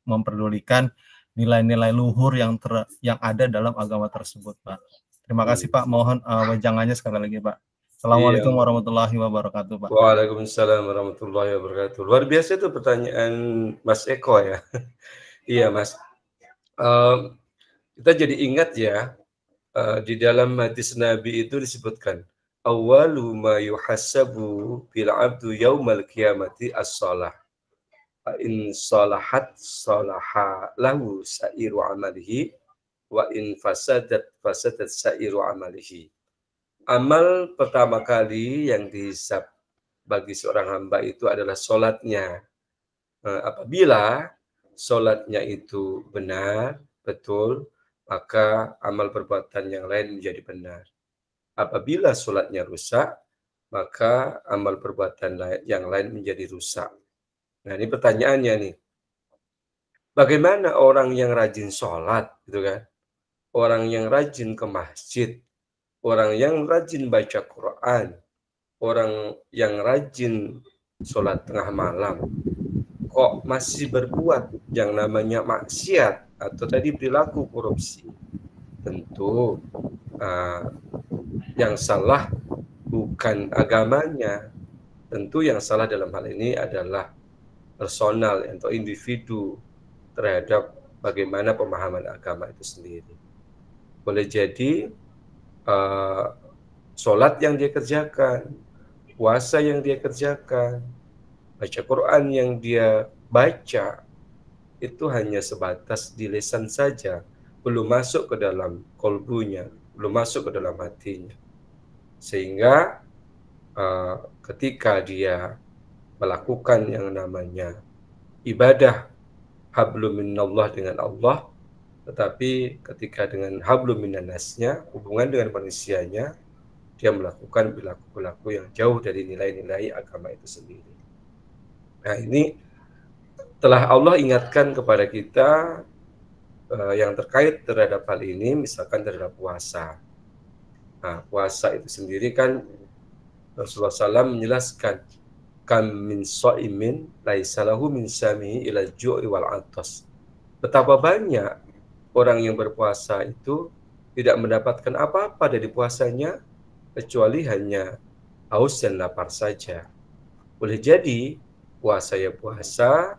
memperdulikan nilai-nilai luhur yang ada dalam agama tersebut, Pak. Terima kasih Pak, mohon wejangannya sekali lagi Pak. Assalamualaikum warahmatullahi wabarakatuh Pak. Waalaikumsalam warahmatullahi wabarakatuh. Luar biasa itu pertanyaan Mas Eko ya. Iya Mas. Kita jadi ingat ya, di dalam hadis Nabi itu disebutkan, awwalu ma yuhasabu bil abdu yaumal qiyamati as-shalah. In salahat salaha lahu sa'iru amalihi wa in fasadat fasadat sa'iru amalihi. Amal pertama kali yang dihisab bagi seorang hamba itu adalah sholatnya. Apabila sholatnya itu benar, betul, maka amal perbuatan yang lain menjadi benar. Apabila sholatnya rusak, maka amal perbuatan yang lain menjadi rusak. Nah, ini pertanyaannya nih. Bagaimana orang yang rajin sholat, gitu kan? Orang yang rajin ke masjid, orang yang rajin baca Quran, orang yang rajin sholat tengah malam, kok masih berbuat yang namanya maksiat atau tadi perilaku korupsi? Tentu yang salah bukan agamanya, tentu yang salah dalam hal ini adalah personal atau individu terhadap bagaimana pemahaman agama itu sendiri. Boleh jadi sholat yang dia kerjakan, puasa yang dia kerjakan, baca Quran yang dia baca, itu hanya sebatas di lisan saja, belum masuk ke dalam kolbunya, belum masuk ke dalam hatinya. Sehingga ketika dia melakukan yang namanya ibadah hablum minallah dengan Allah, tetapi ketika dengan hablum minannasnya, hubungan dengan manusianya, dia melakukan perilaku-perilaku yang jauh dari nilai-nilai agama itu sendiri. Nah, ini telah Allah ingatkan kepada kita yang terkait terhadap hal ini, misalkan terhadap puasa. Nah, puasa itu sendiri kan Rasulullah SAW menjelaskan, kam min sha'imin laisa lahu min samihi ila ju'i wal atas. Betapa banyak orang yang berpuasa itu tidak mendapatkan apa-apa dari puasanya kecuali hanya haus dan lapar saja. Boleh jadi puasa ya puasa,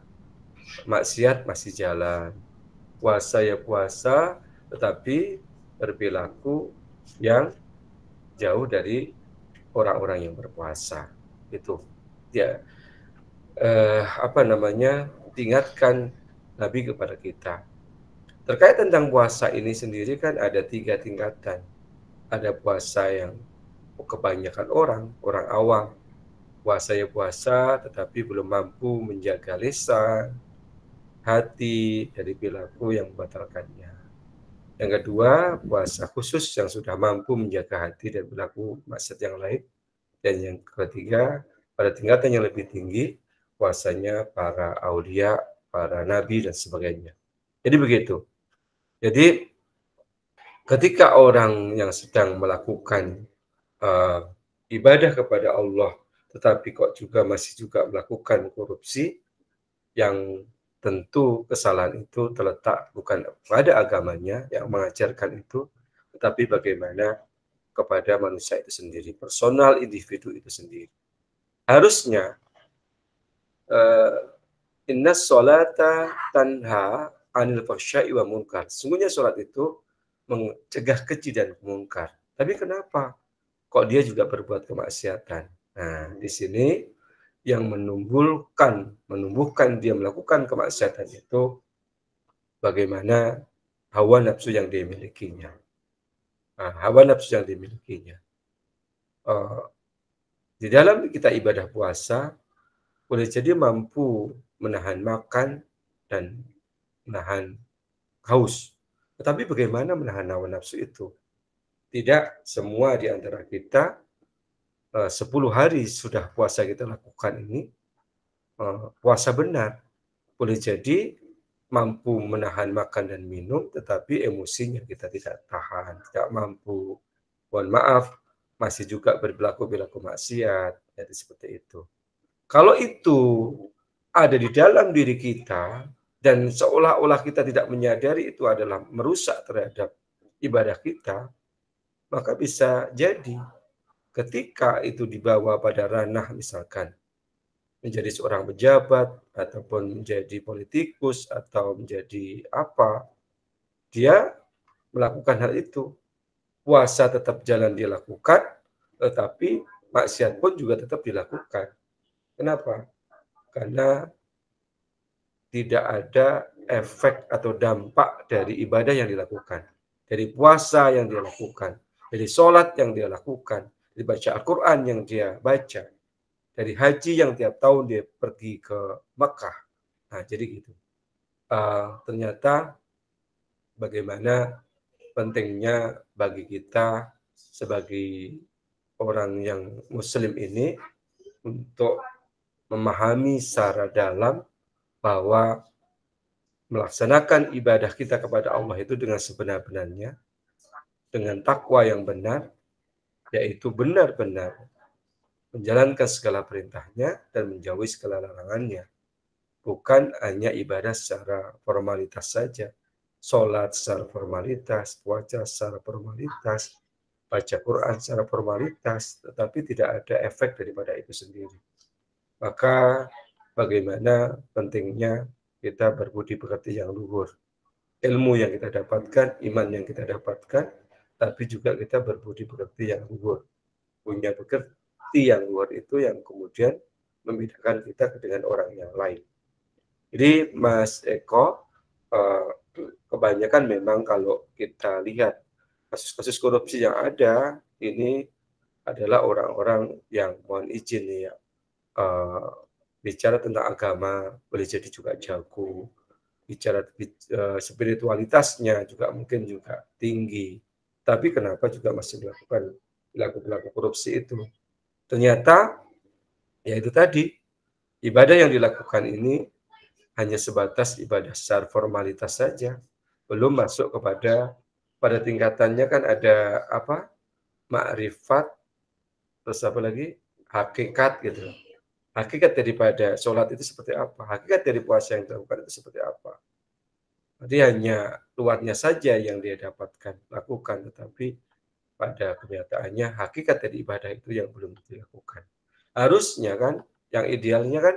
maksiat masih jalan. Puasa ya puasa, tetapi berperilaku yang jauh dari orang-orang yang berpuasa. Itu ya diingatkan Nabi kepada kita. Terkait tentang puasa ini sendiri kan ada 3 tingkatan. Ada puasa yang kebanyakan orang awam, puasa ya puasa, tetapi belum mampu menjaga lisan, hati dari perilaku yang membatalkannya. Yang kedua, puasa khusus yang sudah mampu menjaga hati dan perilaku maksiat yang lain. Dan yang ketiga, pada tingkatan yang lebih tinggi, puasanya para aulia, para nabi dan sebagainya. Jadi begitu. Jadi ketika orang yang sedang melakukan ibadah kepada Allah, tetapi kok juga masih melakukan korupsi, yang tentu kesalahan itu terletak bukan pada agamanya yang mengajarkan itu, tetapi bagaimana kepada manusia itu sendiri, personal individu itu sendiri. Harusnya inna sholata tanha anil fahsya'i wa munkar. Sungguhnya sholat itu mencegah keji dan munkar. Tapi kenapa kok dia juga berbuat kemaksiatan? Nah, di sini yang menumbuhkan dia melakukan kemaksiatan itu bagaimana hawa nafsu yang dimilikinya. Nah, hawa nafsu yang dimilikinya. Di dalam kita ibadah puasa, boleh jadi mampu menahan makan dan menahan haus. Tetapi bagaimana menahan hawa nafsu itu? Tidak semua di antara kita 10 hari sudah puasa kita lakukan ini puasa benar. Boleh jadi mampu menahan makan dan minum, tetapi emosinya kita tidak tahan, tidak mampu. Mohon maaf, masih juga berperilaku maksiat, jadi seperti itu. Kalau itu ada di dalam diri kita, dan seolah-olah kita tidak menyadari itu adalah merusak terhadap ibadah kita, maka bisa jadi ketika itu dibawa pada ranah misalkan menjadi seorang pejabat, ataupun menjadi politikus, atau menjadi apa, dia melakukan hal itu. Puasa tetap jalan dia lakukan, tetapi maksiat pun juga tetap dilakukan. Kenapa? Karena tidak ada efek atau dampak dari ibadah yang dilakukan. Dari puasa yang dia lakukan, dari sholat yang dia lakukan, dari baca Al-Quran yang dia baca, dari haji yang tiap tahun dia pergi ke Mekah. Nah, jadi gitu. Ternyata bagaimana pentingnya bagi kita sebagai orang yang muslim ini untuk memahami secara dalam bahwa melaksanakan ibadah kita kepada Allah itu dengan sebenar-benarnya, dengan takwa yang benar, yaitu benar-benar menjalankan segala perintahnya dan menjauhi segala larangannya. Bukan hanya ibadah secara formalitas saja. Sholat secara formalitas, puasa secara formalitas, baca Quran secara formalitas, tetapi tidak ada efek daripada itu sendiri. Maka bagaimana pentingnya kita berbudi pekerti yang luhur. Ilmu yang kita dapatkan, iman yang kita dapatkan, tapi juga kita berbudi pekerti yang luhur. Punya pekerti yang luar itu yang kemudian membedakan kita dengan orang yang lain. Jadi Mas Eko, kebanyakan memang kalau kita lihat kasus-kasus korupsi yang ada, ini adalah orang-orang yang mohon izin ya, bicara tentang agama boleh jadi juga jago, bicara spiritualitasnya juga mungkin juga tinggi, tapi kenapa juga masih melakukan perilaku korupsi itu? Ternyata, ya itu tadi, ibadah yang dilakukan ini hanya sebatas ibadah secara formalitas saja, belum masuk pada tingkatannya kan ada apa? Ma'rifat, terus apa lagi? Hakikat gitu. Hakikat daripada sholat itu seperti apa? Hakikat dari puasa yang dilakukan itu seperti apa? Jadi hanya luarnya saja yang dia dapatkan, lakukan, tetapi pada kenyataannya hakikat dari ibadah itu yang belum dilakukan. Harusnya kan, yang idealnya kan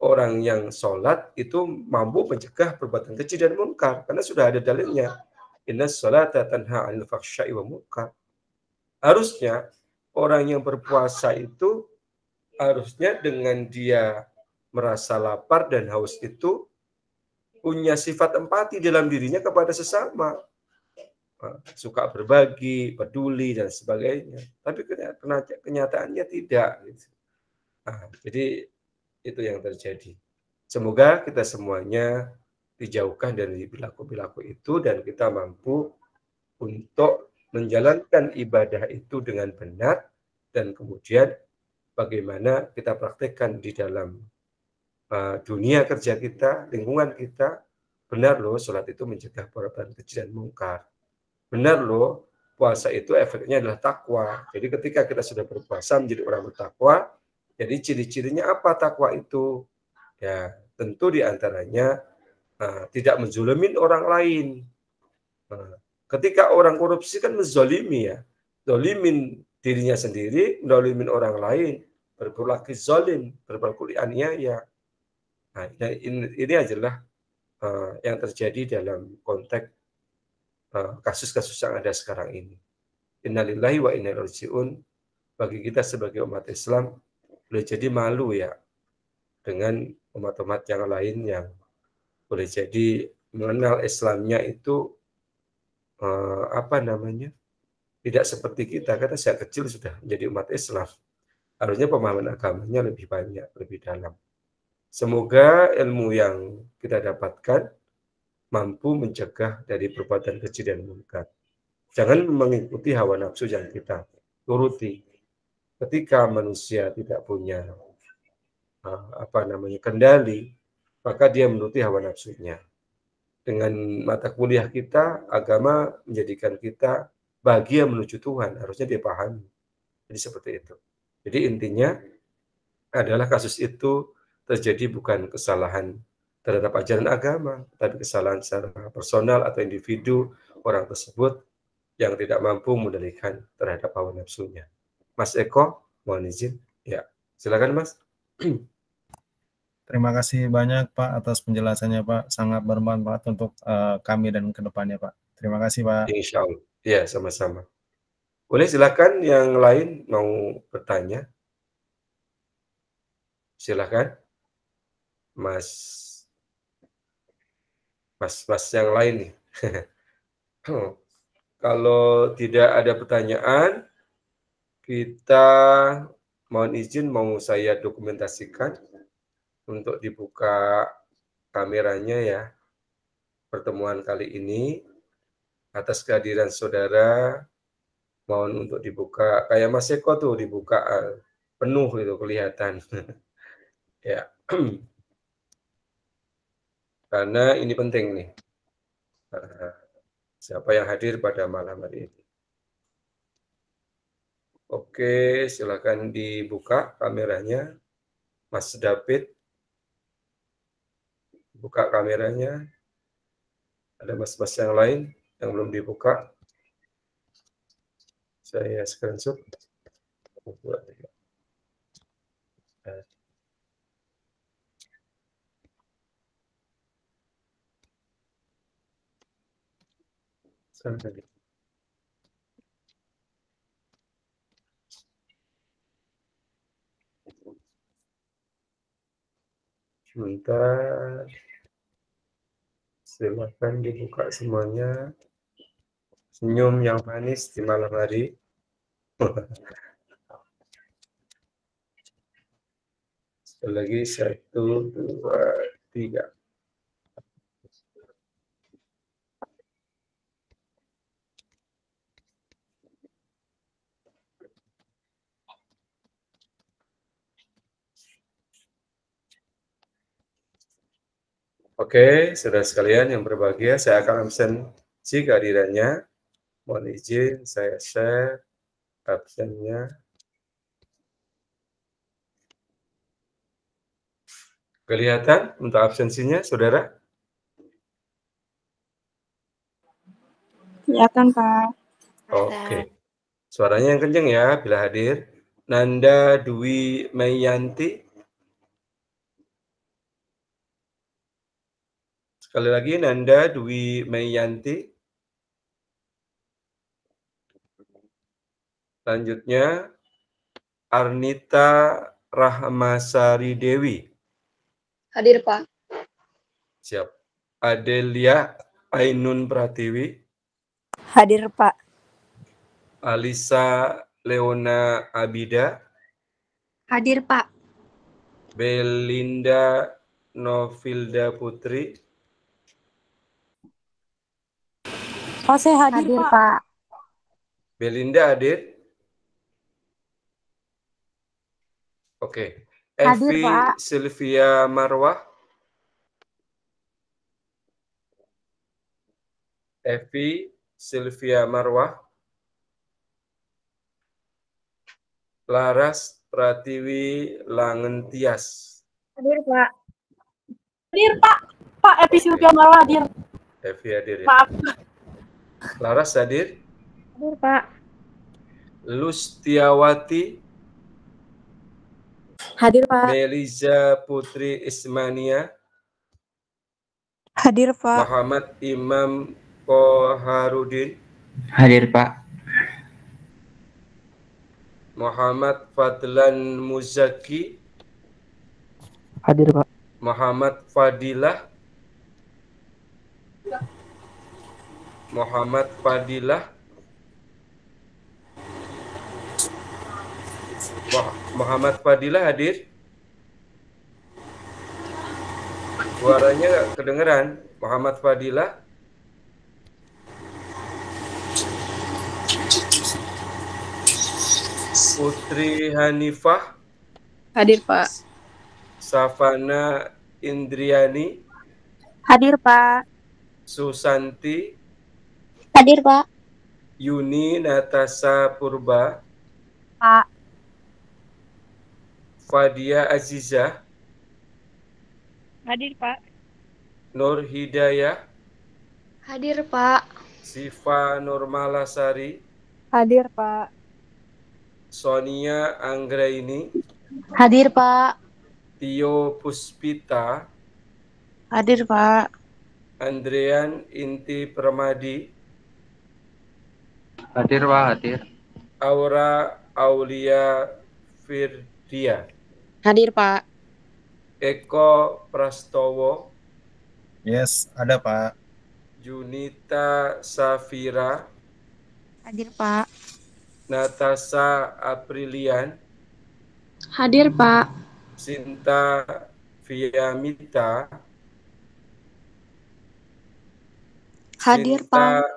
orang yang sholat itu mampu mencegah perbuatan keji dan munkar, karena sudah ada dalilnya. Innas sholata tanha 'anil fahsya'i wa munkar. Harusnya orang yang berpuasa itu harusnya dengan dia merasa lapar dan haus itu punya sifat empati dalam dirinya kepada sesama. Suka berbagi, peduli, dan sebagainya. Tapi kenyataannya tidak. Jadi itu yang terjadi. Semoga kita semuanya dijauhkan dari perilaku-perilaku itu dan kita mampu untuk menjalankan ibadah itu dengan benar dan kemudian bagaimana kita praktekkan di dalam dunia kerja kita, lingkungan kita. Benar loh, sholat itu mencegah perbuatan keji dan munkar. Benar loh, puasa itu efeknya adalah takwa. Jadi ketika kita sudah berpuasa menjadi orang bertakwa, jadi ciri-cirinya apa takwa itu? Ya, tentu diantaranya tidak menzulimin orang lain. Ketika orang korupsi kan menzolimi ya, zolimin dirinya sendiri, menzolimin orang lain, berperilaku zolim, berperilaku aniaya. Nah, ini adalah yang terjadi dalam konteks kasus-kasus yang ada sekarang ini. Innalillahi wa inna ilaihi raji'un. Bagi kita sebagai umat Islam boleh jadi malu ya dengan umat-umat yang lain yang boleh jadi mengenal Islamnya itu tidak seperti kita, karena sejak kecil sudah menjadi umat Islam. Harusnya pemahaman agamanya lebih banyak, lebih dalam. Semoga ilmu yang kita dapatkan mampu mencegah dari perbuatan keji dan munkar. Jangan mengikuti hawa nafsu yang kita turuti. Ketika manusia tidak punya kendali, maka dia menuruti hawa nafsunya. dengan mata kuliah kita, agama menjadikan kita bahagia menuju Tuhan, harusnya dipahami. Jadi seperti itu. Jadi intinya adalah kasus itu terjadi bukan kesalahan terhadap ajaran agama, tapi kesalahan secara personal atau individu orang tersebut yang tidak mampu mengendalikan terhadap hawa nafsunya. Mas Eko, mohon izin. Ya, silakan Mas. Terima kasih banyak Pak atas penjelasannya Pak, sangat bermanfaat untuk kami dan kedepannya Pak. Terima kasih Pak. Insya Allah. Ya, sama-sama. Boleh silakan yang lain mau bertanya. Silakan. Mas yang lain nih. Kalau tidak ada pertanyaan, kita mohon izin mau saya dokumentasikan untuk dibuka kameranya ya. Pertemuan kali ini atas kehadiran saudara mohon untuk dibuka kayak Mas Eko tuh dibuka penuh itu kelihatan. Ya. Karena ini penting nih. Siapa yang hadir pada malam hari ini? Oke, silakan dibuka kameranya. Mas David. Buka kameranya. Ada mas-mas yang lain yang belum dibuka. Saya screenshot. Sebentar. Silakan dibuka semuanya. Senyum yang manis di malam hari. Sekali lagi 1, 2, 3. Oke, saudara sekalian yang berbahagia, saya akan absensi kehadirannya. Mohon izin saya share absennya. Kelihatan untuk absensinya, saudara? Kelihatan, Pak. Oke. Suaranya yang kenceng ya bila hadir. Nanda Dwi Mayanti. Sekali lagi, Nanda Dwi Mayanti. Selanjutnya, Arnita Rahmasari Dewi. Hadir, Pak. Siap. Adelia Ainun Pratiwi. Hadir, Pak. Alisa Leona Abida. Hadir, Pak. Belinda Novilda Putri. Oh, saya hadir, Hadir, Pak. Pak. Belinda hadir? Oke. Hadir, Evi Pak. Sylvia Marwah. Evi Sylvia Marwah. Laras Pratiwi Langentias. Hadir, Pak. Hadir, Pak. Pak, Evi Sylvia Marwah hadir. Evi hadir ya. Maaf. Laras hadir? Hadir, Pak. Lustiawati. Hadir, Pak. Meliza Putri Ismania. Hadir, Pak. Muhammad Imam Koharudin. Hadir, Pak. Muhammad Fadlan Muzaki. Hadir, Pak. Muhammad Fadilah. Muhammad Fadilah. Muhammad Fadilah hadir? Suaranya nggak kedengeran. Muhammad Fadilah. Putri Hanifah. Hadir, Pak. Safana Indriani. Hadir, Pak. Susanti, Hadir, Pak. Yuni Natasha Purba, Pak. Fadia Azizah, Hadir, Pak. Nur Hidayah, Hadir, Pak. Siva Nurmalasari, Hadir, Pak. Sonia Anggraini, Hadir, Pak. Tio Puspita, Hadir, Pak. Andrean Inti Permadi, Hadir Pak, hadir. Aura Aulia Firdia, Hadir, Pak. Eko Prastowo, Yes, ada Pak. Junita Safira, Hadir, Pak. Natasha Aprilian, Hadir, Pak. Sinta Viamita, Hadir, Sinta Pak.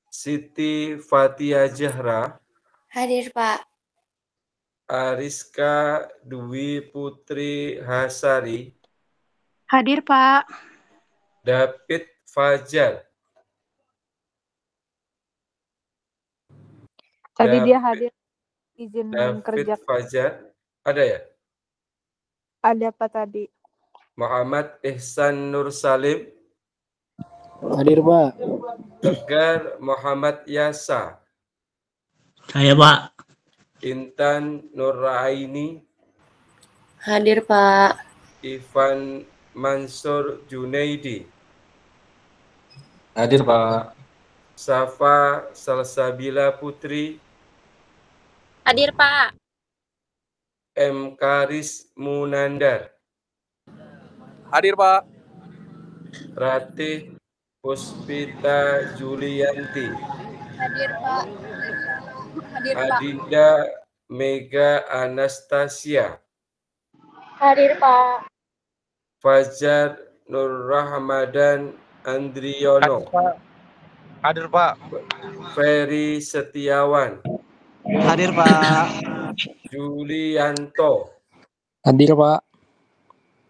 Siti Fatia Zahra, Hadir, Pak. Ariska Dwi Putri Hasari, Hadir, Pak. David Fajar, Tadi dia David- hadir izin kerja. David Fajar, ada ya? Ada Pak tadi. Muhammad Ihsan Nur Salim, Hadir Pak. Tegar Muhammad Yasa, Saya Pak. Intan Nuraini, Hadir, Pak. Ivan Mansur Junaidi, Hadir Pak. Safa Salsabila Putri, Hadir, Pak. M. Karis Munandar, Hadir Pak. Ratih Puspita Julianti, Hadir, Pak. Hadir, Pak. Adinda Mega Anastasia, Hadir, Pak. Fajar Nur Rahmadan Andriono, Hadir Pak. Ferry Setiawan, Hadir Pak. Julianto, Hadir Pak.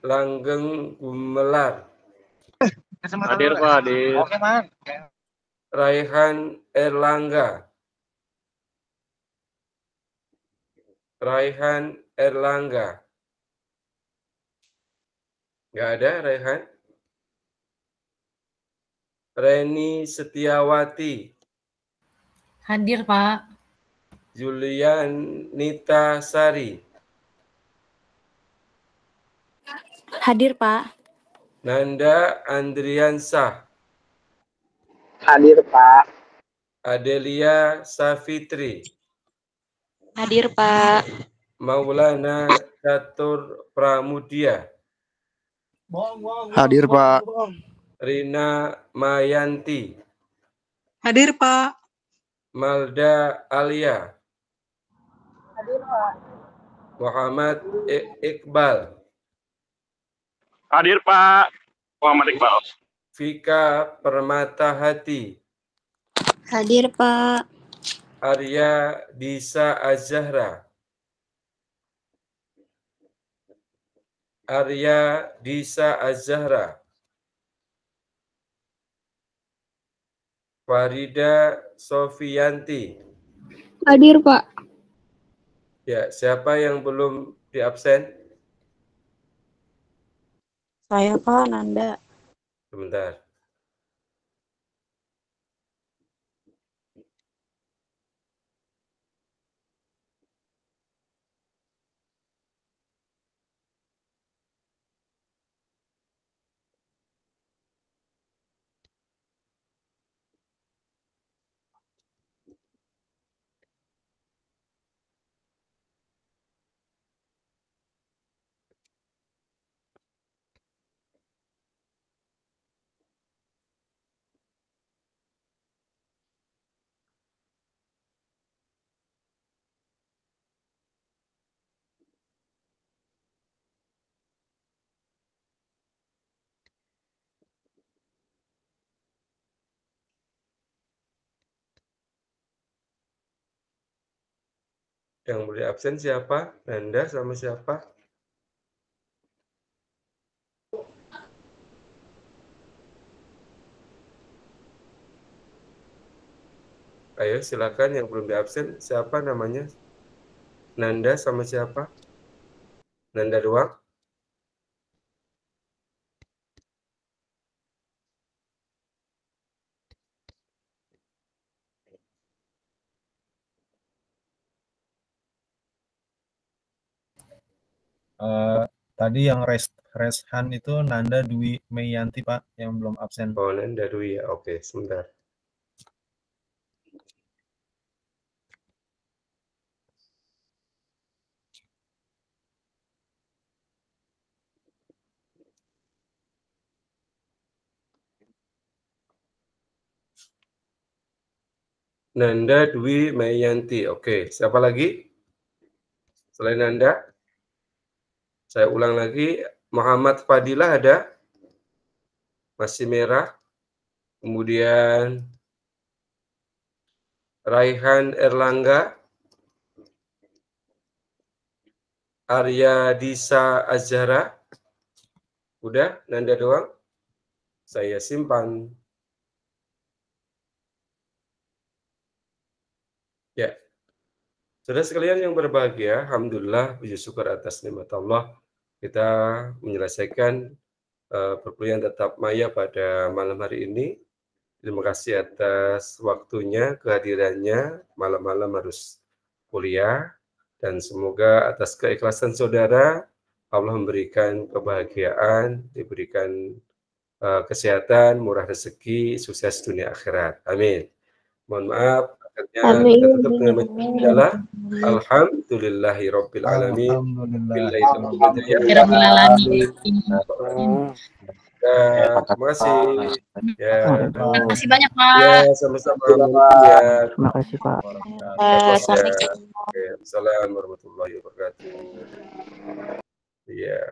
Langgeng Gumelar, Hadir Pak. Hadir. Oke Man. Raihan Erlangga, Raihan Erlangga. Nggak ada Raihan. Reni Setiawati, Hadir, Pak. Julian Nita Sari, Hadir, Pak. Nanda Andriansah, Hadir Pak. Adelia Safitri, Hadir, Pak. Maulana Catur Pramudia, Hadir Pak. Rina Mayanti, Hadir, Pak. Malda Alia, Hadir, Pak. Muhammad Iqbal, Hadir Pak. Muhammad Iqbal. Vika Permata Hati, Hadir, Pak. Arya Disa Azahra, Arya Disa Azahra, Farida Sofianti. Hadir, Pak. Ya, siapa yang belum diabsen? Saya, Pak. Nanda. Sebentar. Yang boleh absen siapa? Nanda sama siapa? Ayo silakan yang belum diabsen. Siapa namanya? Nanda sama siapa? Nanda doang? Tadi yang Reshan itu Nanda Dwi Meyanti Pak yang belum absen. Oh, Nanda Dwi ya. Oke, sebentar. Nanda Dwi Meyanti. Oke, siapa lagi? Selain Nanda? Saya ulang lagi. Muhammad Fadilah ada? Masih merah. Kemudian Raihan Erlangga. Arya Disa Azhara. Udah, Nanda doang? Saya simpan. Ya. Saudara sekalian yang berbahagia, alhamdulillah, puji syukur atas nikmat Allah, kita menyelesaikan perkuliahan tatap maya pada malam hari ini. Terima kasih atas waktunya, kehadirannya, malam-malam harus kuliah, dan semoga atas keikhlasan saudara, Allah memberikan kebahagiaan, diberikan kesehatan, murah rezeki, sukses dunia akhirat. Amin. Mohon maaf, akhirnya kita tutup dengan adalah Alhamdulillahirabbil alamin. Terima kasih. Ya. Terima kasih banyak, Pak. Ya, sama-sama. Ya. Terima kasih Pak. Assalamualaikum warahmatullahi wabarakatuh. Ya.